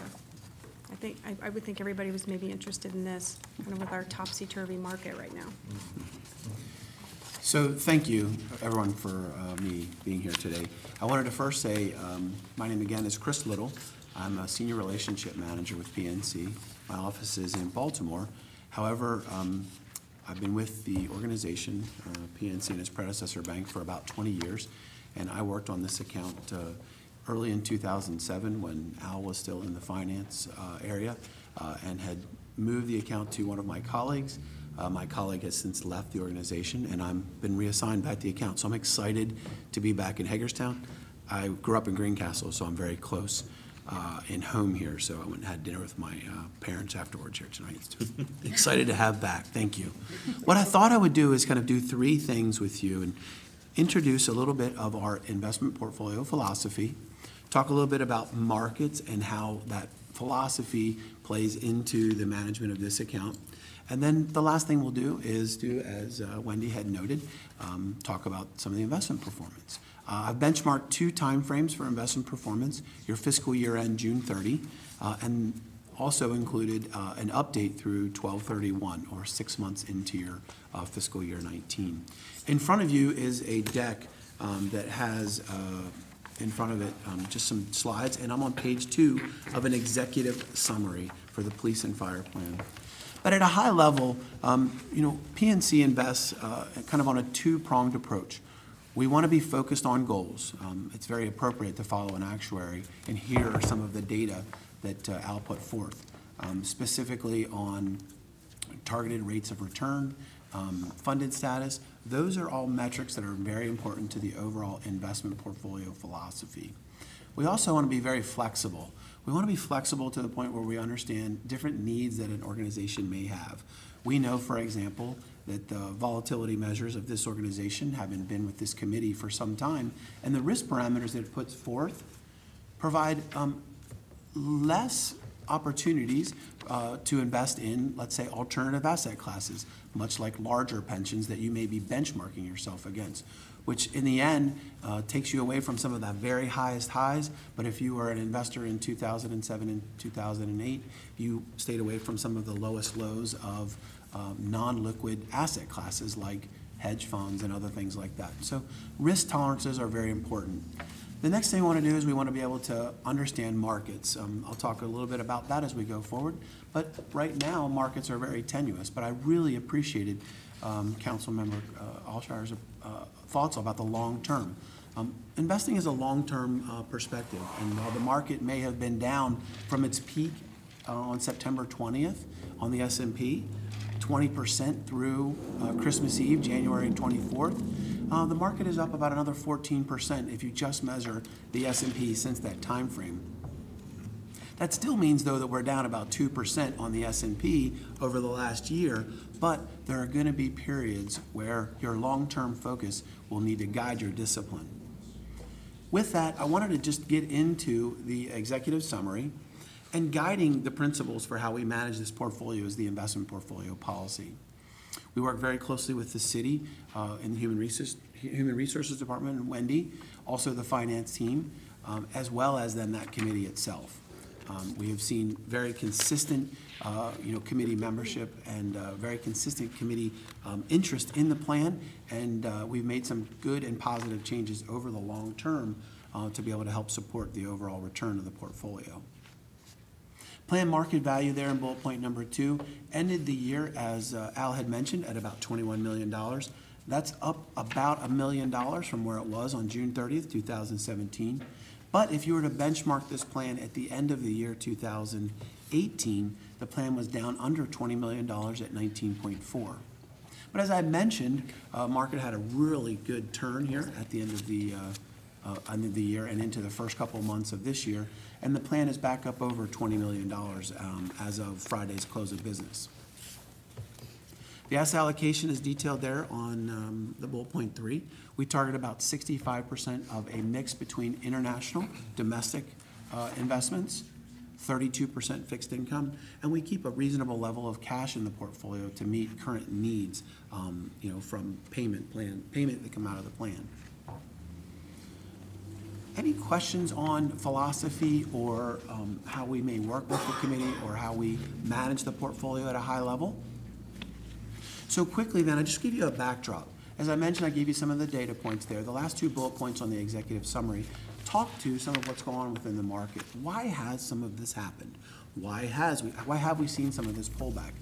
I would think everybody was maybe interested in this, kind of with our topsy-turvy market right now. So thank you, everyone, for me being here today. I wanted to first say, my name again is Chris Little. I'm a Senior Relationship Manager with PNC. My office is in Baltimore. However, I've been with the organization, PNC and its predecessor bank, for about 20 years, and I worked on this account early in 2007 when Al was still in the finance area and had moved the account to one of my colleagues. My colleague has since left the organization, and I've been reassigned back the account. So I'm excited to be back in Hagerstown. I grew up in Greencastle, so I'm very close in home here. So I went and had dinner with my parents afterwards here tonight. Excited to have back. Thank you. What I thought I would do is kind of do 3 things with you and introduce a little bit of our investment portfolio philosophy, talk a little bit about markets and how that philosophy plays into the management of this account. And then the last thing we'll do is do, as Wendy had noted, talk about some of the investment performance. I've benchmarked 2 timeframes for investment performance, your fiscal year end, June 30, and also included an update through 12/31, or 6 months into your fiscal year 19. In front of you is a deck that has in front of it just some slides, and I'm on page 2 of an executive summary for the police and fire plan. But at a high level, PNC invests kind of on a two-pronged approach. We want to be focused on goals. It's very appropriate to follow an actuary, and here are some of the data that Al put forth, specifically on targeted rates of return, funded status. Those are all metrics that are very important to the overall investment portfolio philosophy. We also want to be very flexible. We want to be flexible to the point where we understand different needs that an organization may have. We know, for example, that the volatility measures of this organization, having been with this committee for some time, and the risk parameters that it puts forth provide less opportunities to invest in, let's say, alternative asset classes, much like larger pensions that you may be benchmarking yourself against, which in the end takes you away from some of the very highest highs. But if you were an investor in 2007 and 2008, you stayed away from some of the lowest lows of non-liquid asset classes like hedge funds and other things like that. So risk tolerances are very important. The next thing we want to do is we want to be able to understand markets. I'll talk a little bit about that as we go forward. But right now, markets are very tenuous. But I really appreciated Councilmember Alshire's thoughts about the long term. Investing is a long-term perspective. And while the market may have been down from its peak on September 20th on the S&P, 20% through Christmas Eve, January 24th, the market is up about another 14% if you just measure the S&P since that time frame. That still means, though, that we're down about 2% on the S&P over the last year, but there are going to be periods where your long-term focus will need to guide your discipline. With that, I wanted to just get into the executive summary, and guiding the principles for how we manage this portfolio is the investment portfolio policy. We work very closely with the city in the Human Resources Department and Wendy, also the finance team, as well as then that committee itself. We have seen very consistent committee membership and very consistent committee interest in the plan, and we've made some good and positive changes over the long term to be able to help support the overall return of the portfolio. Plan market value there in bullet point number 2 ended the year, as Al had mentioned, at about $21 million. That's up about $1 million from where it was on June 30th, 2017. But if you were to benchmark this plan at the end of the year 2018, the plan was down under $20 million at 19.4. But as I mentioned, market had a really good turn here at the end of the year and into the first couple of months of this year, and the plan is back up over $20 million as of Friday's close of business. The asset allocation is detailed there on the bullet point 3. We target about 65% of a mix between international, domestic investments, 32% fixed income, and we keep a reasonable level of cash in the portfolio to meet current needs, from payment that come out of the plan. Any questions on philosophy or how we may work with the committee or how we manage the portfolio at a high level? So quickly then, I just give you a backdrop. As I mentioned, I gave you some of the data points there. The last 2 bullet points on the executive summary talk to some of what's going on within the market. Why has some of this happened? Why have we seen some of this pullback?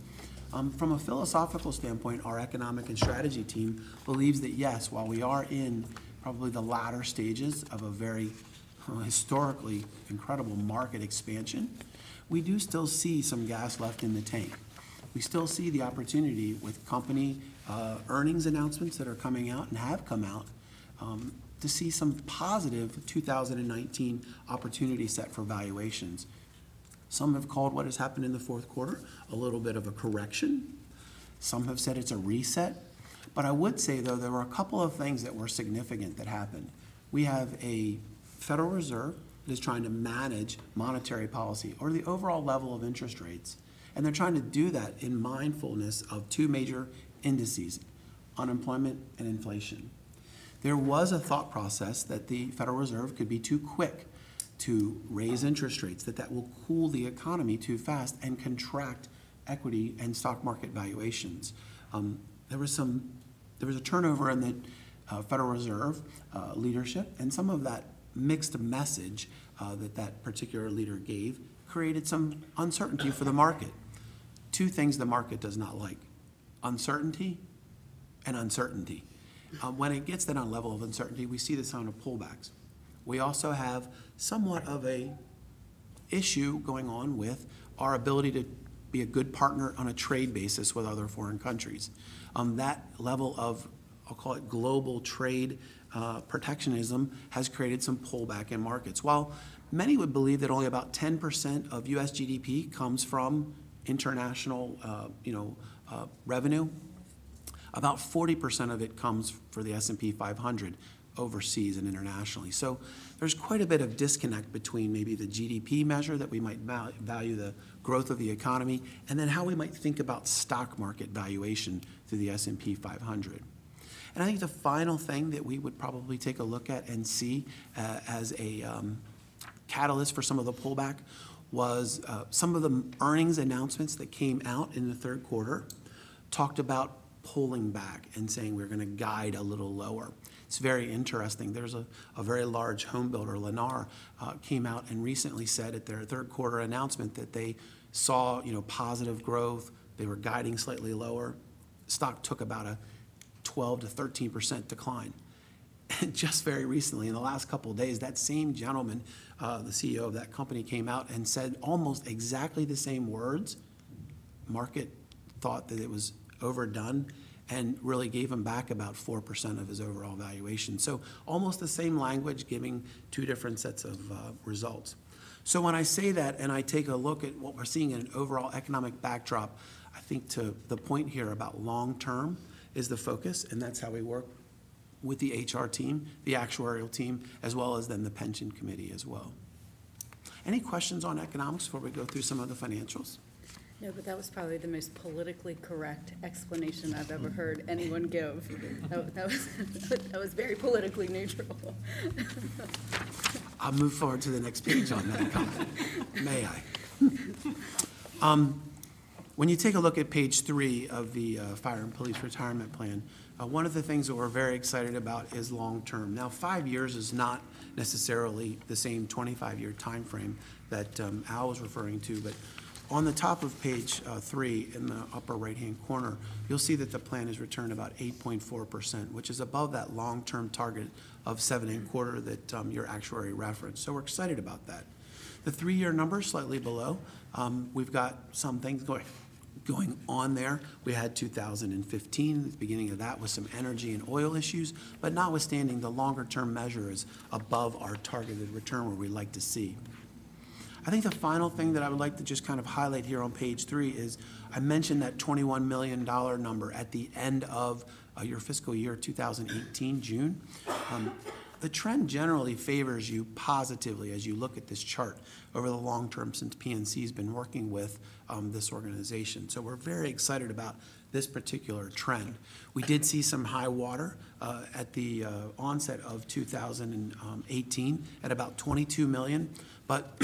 From a philosophical standpoint, our economic and strategy team believes that yes, while we are in probably the latter stages of a very historically incredible market expansion, we do still see some gas left in the tank. We still see the opportunity with company earnings announcements that are coming out and have come out to see some positive 2019 opportunity set for valuations. Some have called what has happened in the fourth quarter a little bit of a correction. Some have said it's a reset. But I would say, though, there were a couple of things that were significant that happened. We have a Federal Reserve that is trying to manage monetary policy or the overall level of interest rates. And they're trying to do that in mindfulness of 2 major indices, unemployment and inflation. There was a thought process that the Federal Reserve could be too quick to raise interest rates, that will cool the economy too fast and contract equity and stock market valuations. There was a turnover in the Federal Reserve leadership, and some of that mixed message that particular leader gave created some uncertainty for the market. Two things the market does not like: uncertainty and uncertainty. When it gets that on level of uncertainty, we see the sign of pullbacks. We also have somewhat of a issue going on with our ability to be a good partner on a trade basis with other foreign countries. That level of, I'll call it global trade protectionism, has created some pullback in markets. While many would believe that only about 10% of U.S. GDP comes from international revenue, about 40% of it comes for the S&P 500 overseas and internationally. So there's quite a bit of disconnect between maybe the GDP measure that we might value the growth of the economy, and then how we might think about stock market valuation through the S&P 500. And I think the final thing that we would probably take a look at and see as a catalyst for some of the pullback was some of the earnings announcements that came out in the third quarter talked about pulling back and saying we're going to guide a little lower. It's very interesting. There's a very large home builder, Lennar, came out and recently said at their third quarter announcement that they saw positive growth. They were guiding slightly lower. Stock took about a 12 to 13% decline. And just very recently, in the last couple of days, that same gentleman, the CEO of that company, came out and said almost exactly the same words. Market thought that it was overdone and really gave him back about 4% of his overall valuation. So almost the same language, giving two different sets of results. So when I say that and I take a look at what we're seeing in an overall economic backdrop, I think to the point here about long-term is the focus, and that's how we work with the HR team, the actuarial team, as well as then the pension committee as well. Any questions on economics before we go through some of the financials? No, but that was probably the most politically correct explanation I've ever heard anyone give. That was very politically neutral. I'll move forward to the next page on that comment. May I? When you take a look at page 3 of the Fire and Police Retirement Plan, one of the things that we're very excited about is long-term. Now, 5 years is not necessarily the same 25-year time frame that Al was referring to, but on the top of page 3 in the upper right-hand corner, you'll see that the plan has returned about 8.4%, which is above that long-term target of 7.25% that your actuary referenced. So we're excited about that. The 3-year number is slightly below. We've got some things going on there. We had 2015, the beginning of that, with some energy and oil issues, but notwithstanding, the longer-term measure is above our targeted return where we like to see. I think the final thing that I would like to just kind of highlight here on page 3 is I mentioned that $21 million number at the end of your fiscal year 2018, June. The trend generally favors you positively as you look at this chart over the long term since PNC has been working with this organization. So we're very excited about this particular trend. We did see some high water at the onset of 2018 at about 22 million, but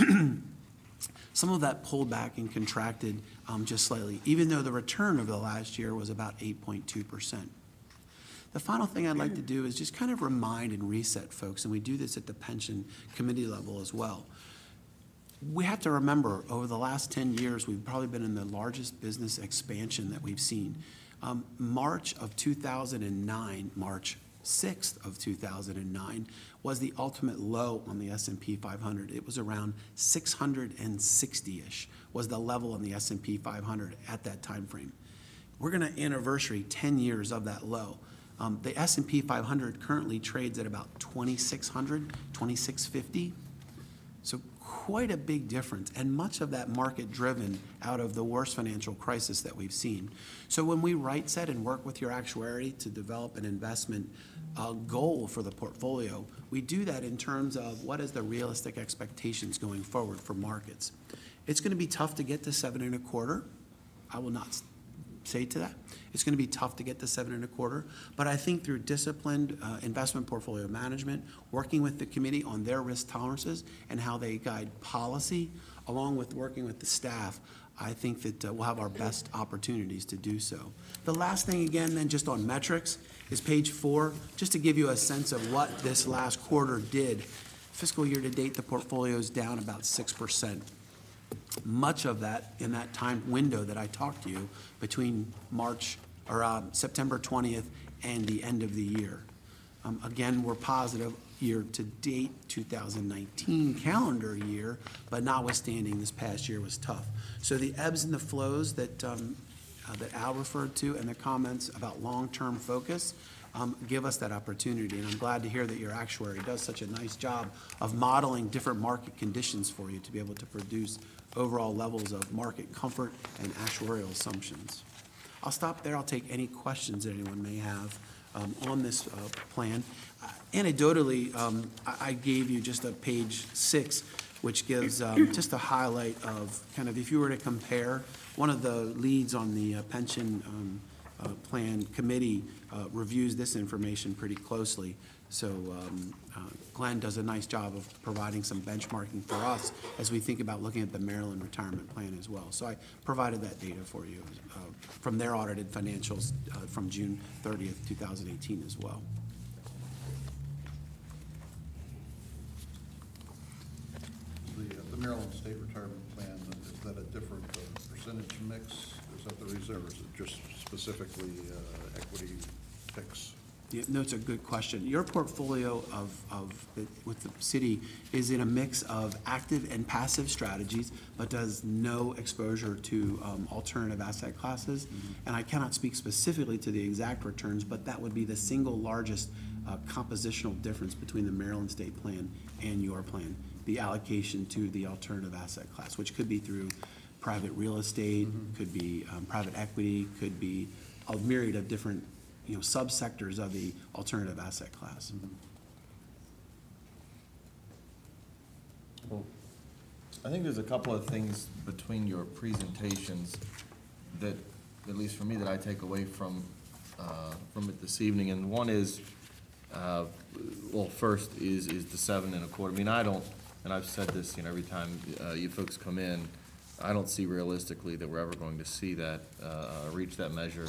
some of that pulled back and contracted just slightly, even though the return over the last year was about 8.2%. The final thing I'd like to do is just kind of remind and reset folks, and we do this at the pension committee level as well. We have to remember, over the last 10 years, we've probably been in the largest business expansion that we've seen. March of 2009, March 6th of 2009, was the ultimate low on the S&P 500. It was around 660-ish was the level on the S&P 500 at that time frame. We're going to anniversary 10 years of that low. The S&P 500 currently trades at about 2,600, 2,650. So quite a big difference, and much of that market driven out of the worst financial crisis that we've seen. So when we right set and work with your actuary to develop an investment goal for the portfolio, we do that in terms of what is the realistic expectations going forward for markets. It's going to be tough to get to 7.25. I will not say to that. It's going to be tough to get to 7.25, but I think through disciplined investment portfolio management, working with the committee on their risk tolerances and how they guide policy, along with working with the staff, I think that we'll have our best opportunities to do so. The last thing, again, then, just on metrics, is page 4, just to give you a sense of what this last quarter did. Fiscal year to date, the portfolio is down about 6%. Much of that in that time window that I talked to you between September 20th and the end of the year. Again, we're positive year to date, 2019 calendar year, but notwithstanding, this past year was tough. So the ebbs and the flows that Al referred to and the comments about long-term focus give us that opportunity. And I'm glad to hear that your actuary does such a nice job of modeling different market conditions for you to be able to produce overall levels of market comfort and actuarial assumptions. I'll stop there. I'll take any questions that anyone may have on this plan. Anecdotally, I gave you just a page 6, which gives just a highlight of kind of if you were to compare. One of the leads on the pension plan committee reviews this information pretty closely. So Glenn does a nice job of providing some benchmarking for us as we think about looking at the Maryland retirement plan as well. So I provided that data for you from their audited financials from June 30th, 2018 as well. The Maryland State Retirement Plan, is that a different percentage mix? Is that the reserve, or is it just specifically equity picks? Yeah, no, it's a good question. Your portfolio with the city is in a mix of active and passive strategies, but does no exposure to alternative asset classes. Mm-hmm. And I cannot speak specifically to the exact returns, but that would be the single largest compositional difference between the Maryland State Plan and your plan, the allocation to the alternative asset class, which could be through private real estate, mm-hmm. could be private equity, could be a myriad of different subsectors of the alternative asset class. Mm-hmm. Well, I think there's a couple of things between your presentations that, at least for me, that I take away from it this evening. And one is, well, first is the 7.25. I mean, I don't, and I've said this, every time you folks come in, I don't see realistically that we're ever going to see that, reach that measure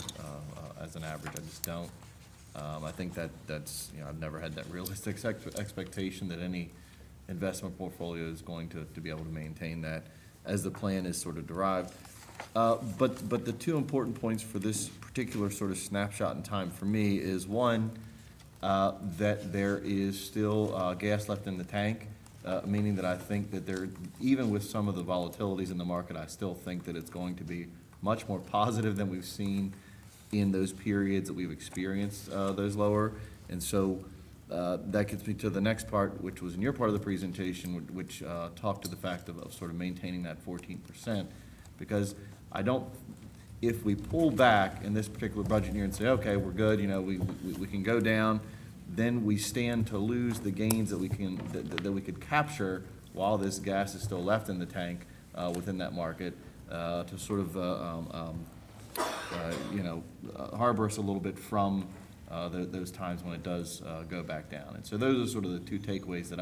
as an average. I just don't. I think that's, I've never had that realistic expectation that any investment portfolio is going to be able to maintain that as the plan is sort of derived. But the two important points for this particular sort of snapshot in time for me is, one, that there is still gas left in the tank. Meaning that I think that there, even with some of the volatilities in the market, I still think that it's going to be much more positive than we've seen in those periods that we've experienced those lower. And so that gets me to the next part, which was in your part of the presentation, which talked to the fact of sort of maintaining that 14%. Because I don't, if we pull back in this particular budget year and say, okay, we're good, we can go down, then we stand to lose the gains that we could capture while this gas is still left in the tank within that market to sort of harbor us a little bit from those times when it does go back down. And so those are sort of the two takeaways that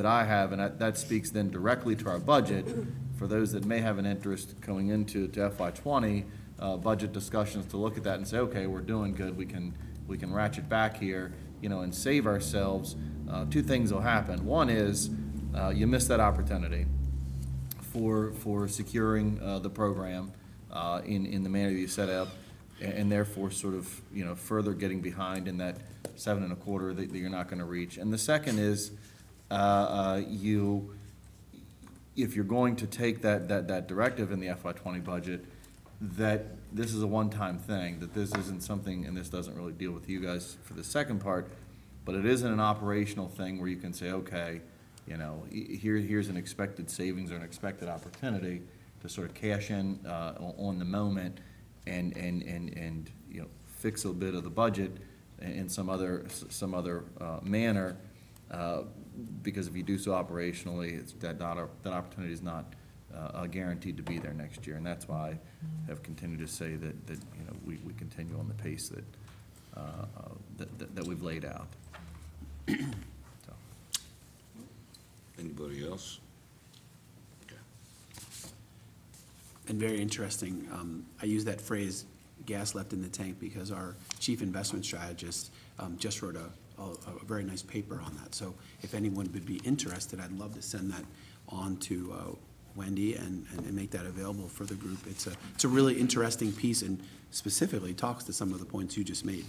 I have, and that speaks then directly to our budget. For those that may have an interest going into FY20 budget discussions, to look at that and say, okay, we're doing good, we can ratchet back here, and save ourselves. Two things will happen. One is you miss that opportunity for securing the program in the manner that you set up, and therefore sort of further getting behind in that 7.25 that you're not going to reach. And the second is if you're going to take that directive in the FY20 budget, that this is a one-time thing, that this isn't something, and this doesn't really deal with you guys for the second part, but it isn't an operational thing where you can say, okay, here's an expected savings or an expected opportunity to sort of cash in on the moment and fix a bit of the budget in some other manner, because if you do so operationally, that opportunity is not guaranteed to be there next year. And that's why I have continued to say that, you know, we continue on the pace that we've laid out. So. Anybody else? Okay. And very interesting, I use that phrase, gas left in the tank, because our chief investment strategist just wrote a very nice paper on that. So if anyone would be interested, I'd love to send that on to Wendy and make that available for the group. It's a really interesting piece and specifically talks to some of the points you just made.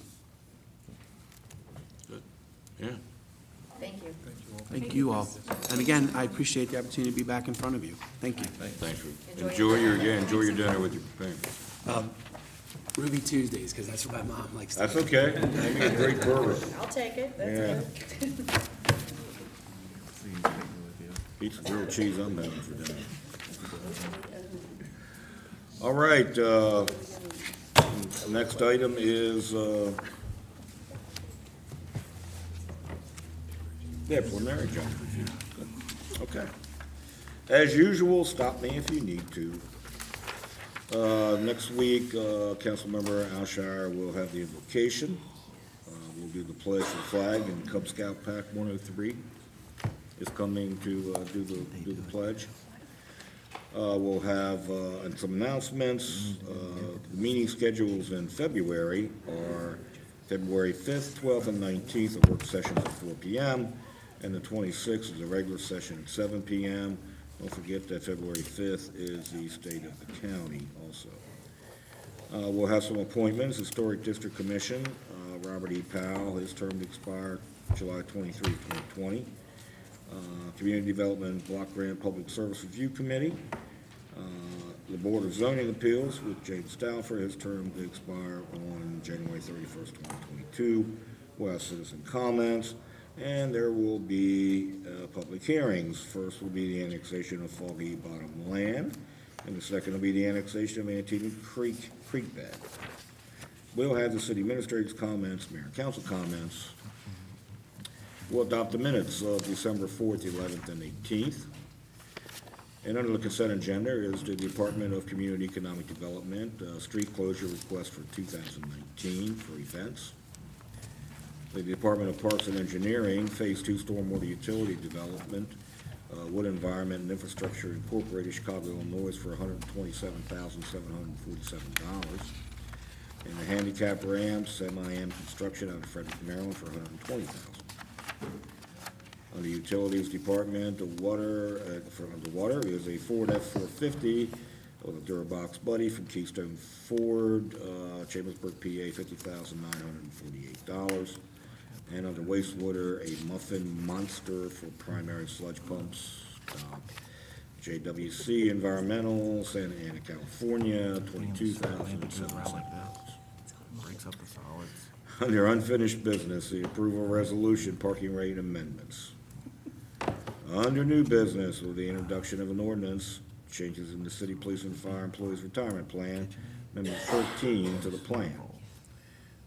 Good. Yeah. Thank you. Thank you all. And again, I appreciate the opportunity to be back in front of you. Thank you. Thanks for, Enjoy your enjoy your dinner with your family. Ruby Tuesdays, because that's what my mom likes to That's do. okay. Give me a great burger. I'll take it, that's Yeah. good. Eat some grilled cheese I'm having for dinner. All right, next item is, preliminary job review. Good. Okay. As usual, stop me if you need to. Next week, Councilmember Alshire will have the invocation. We'll do the pledge of the flag, and Cub Scout Pack 103 is coming to do the pledge. We'll have and some announcements. The meeting schedules in February are February 5th, 12th, and 19th, a work sessions at 4 p.m., and the 26th is a regular session at 7 p.m. Don't forget that February 5th is the State of the County also. We'll have some appointments. Historic District Commission, Robert E. Powell, his term to expire July 23, 2020. Community Development Block Grant Public Service Review Committee. The Board of Zoning Appeals with James Stauffer, his term to expire on January 31st, 2022. We'll have citizen comments. And there will be public hearings. First will be the annexation of Foggy Bottom Land, and the second will be the annexation of Antietam Creek bed. We'll have the city administrator's comments, mayor and council comments. We'll adopt the minutes of December 4th, 11th, and 18th. And under the consent agenda is the Department of Community Economic Development street closure request for 2019 for events. The Department of Parks and Engineering, Phase 2 Stormwater Utility Development, Wood Environment and Infrastructure Incorporated, Chicago, Illinois, for $127,747. And the handicap ramp, semi-am construction out of Frederick, Maryland, for $120,000. On the Utilities Department, the water is a Ford F-450 with a Durabox Buddy from Keystone Ford, Chambersburg, PA, $50,948. And under wastewater, a Muffin Monster for primary sludge pumps. JWC Environmental, Santa Ana, California, $22,700. Breaks up the solids. Under unfinished business, the approval resolution, parking rate amendments. Under new business, with the introduction of an ordinance, changes in the city police and fire employees retirement plan, Amendment 13 to the plan.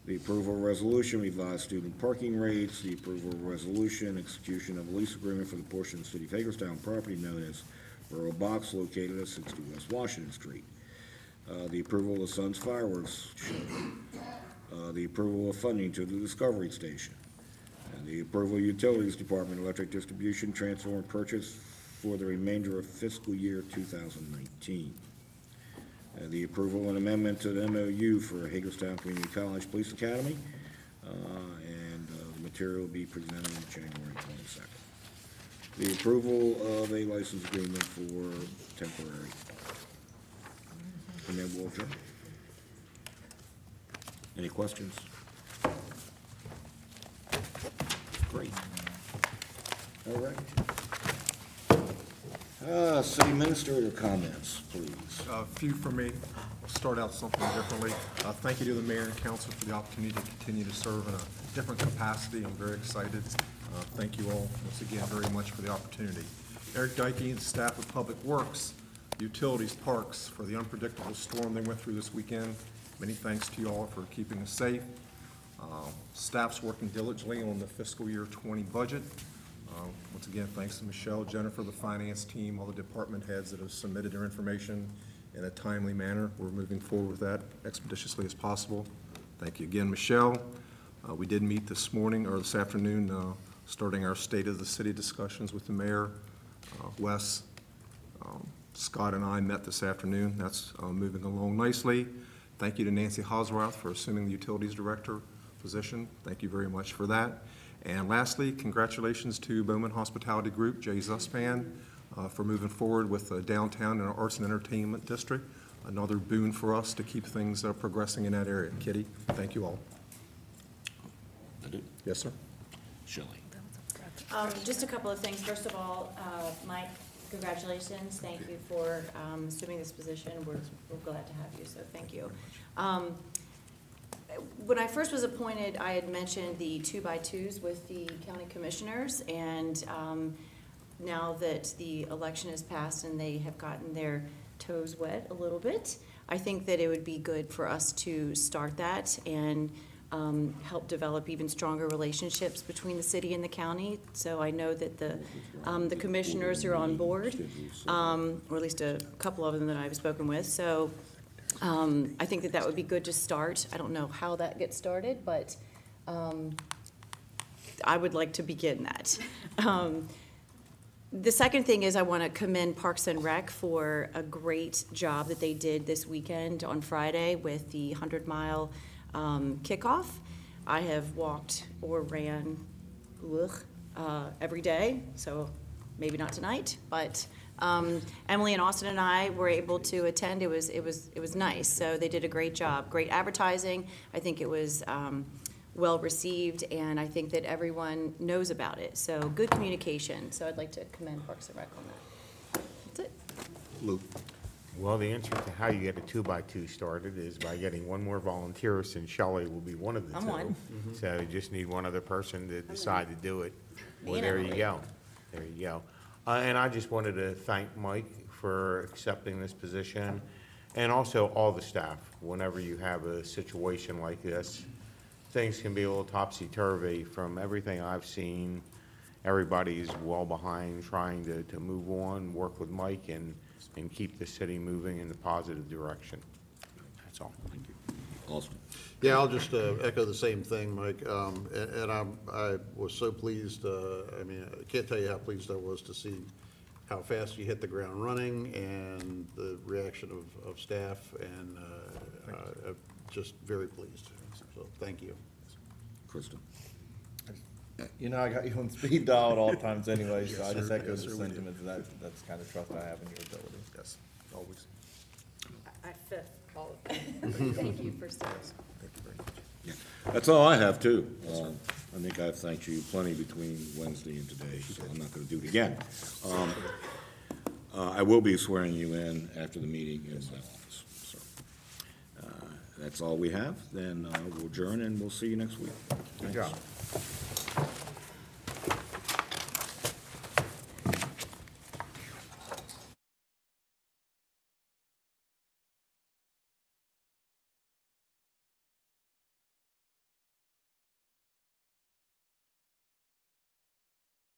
The approval resolution, revised student parking rates, the approval resolution, execution of a lease agreement for the portion of the city of Hagerstown property known as Rural Box located at 60 West Washington Street. The approval of Sun's Fireworks Show. The approval of funding to the Discovery Station. And the approval of Utilities Department electric distribution, transfer, and purchase for the remainder of fiscal year 2019. The approval and amendment to the MOU for Hagerstown Community College Police Academy, and the material will be presented on January 22nd. The approval of a license agreement for temporary. And then we'll adjourn. Any questions? Great. All right. City Administrator comments, please. A few from me. I'll start out something differently. Thank you to the mayor and council for the opportunity to continue to serve in a different capacity. I'm very excited. Thank you all once again very much for the opportunity. Eric Dykey and staff of Public Works, Utilities, Parks, for the unpredictable storm they went through this weekend. Many thanks to you all for keeping us safe. Staff's working diligently on the fiscal year 20 budget. Once again, thanks to Michelle, Jennifer, the finance team, all the department heads that have submitted their information in a timely manner. We're moving forward with that expeditiously as possible. Thank you again, Michelle. We did meet this morning, or this afternoon, starting our State of the City discussions with the mayor. Wes, Scott, and I met this afternoon. That's moving along nicely. Thank you to Nancy Hosworth for assuming the Utilities Director position. Thank you very much for that. And lastly, congratulations to Bowman Hospitality Group, Jay Zuspan, for moving forward with downtown and our Arts and Entertainment District. Another boon for us to keep things progressing in that area. Kitty, thank you all. Yes, sir. Shelley. Just a couple of things. First of all, Mike, congratulations. Thank you for assuming this position. We're glad to have you, so thank you. When I first was appointed, I had mentioned the 2x2s with the county commissioners, and now that the election has passed and they have gotten their toes wet a little bit, I think that it would be good for us to start that and help develop even stronger relationships between the city and the county. So I know that the commissioners are on board, or at least a couple of them that I've spoken with. So I think that that would be good to start. I don't know how that gets started, but I would like to begin that. The second thing is I want to commend Parks and Rec for a great job that they did this weekend on Friday with the 100-mile kickoff. I have walked or ran every day, so maybe not tonight, but Emily and Austin and I were able to attend. It was nice. So they did a great job. Great advertising. I think it was well received, and I think that everyone knows about it. So good communication. So I'd like to commend Parks and Rec on that. That's it. Luke. Well, the answer to how you get a 2x2 started is by getting one more volunteer, since Shelley will be one of the I'm two. one. So you just need one other person to decide to do it. Me Well, and there you Emily. go. There you go. And I just wanted to thank Mike for accepting this position, and also all the staff. Whenever you have a situation like this, things can be a little topsy-turvy. From everything I've seen, everybody's well behind trying to move on, work with Mike, and keep the city moving in the positive direction. That's all. Thank you. Austin. Yeah, I'll just echo the same thing, Mike. And I was so pleased, I mean, I can't tell you how pleased I was to see how fast you hit the ground running and the reaction of staff, and I'm just very pleased. So thank you. Krista. You know, I got you on speed dial at all times anyway, so Yes, I just sir. echo Yes, the sir, we do. sentiments. That's the kind of trust I have in your ability. Yes, always. I fifth all of them. Thank you for serving. Thank you very much. Yeah, that's all I have, too. I think I've thanked you plenty between Wednesday and today, so I'm not going to do it again. I will be swearing you in after the meeting in my office. So that's all we have. Then we'll adjourn, and we'll see you next week. Good Thanks. job.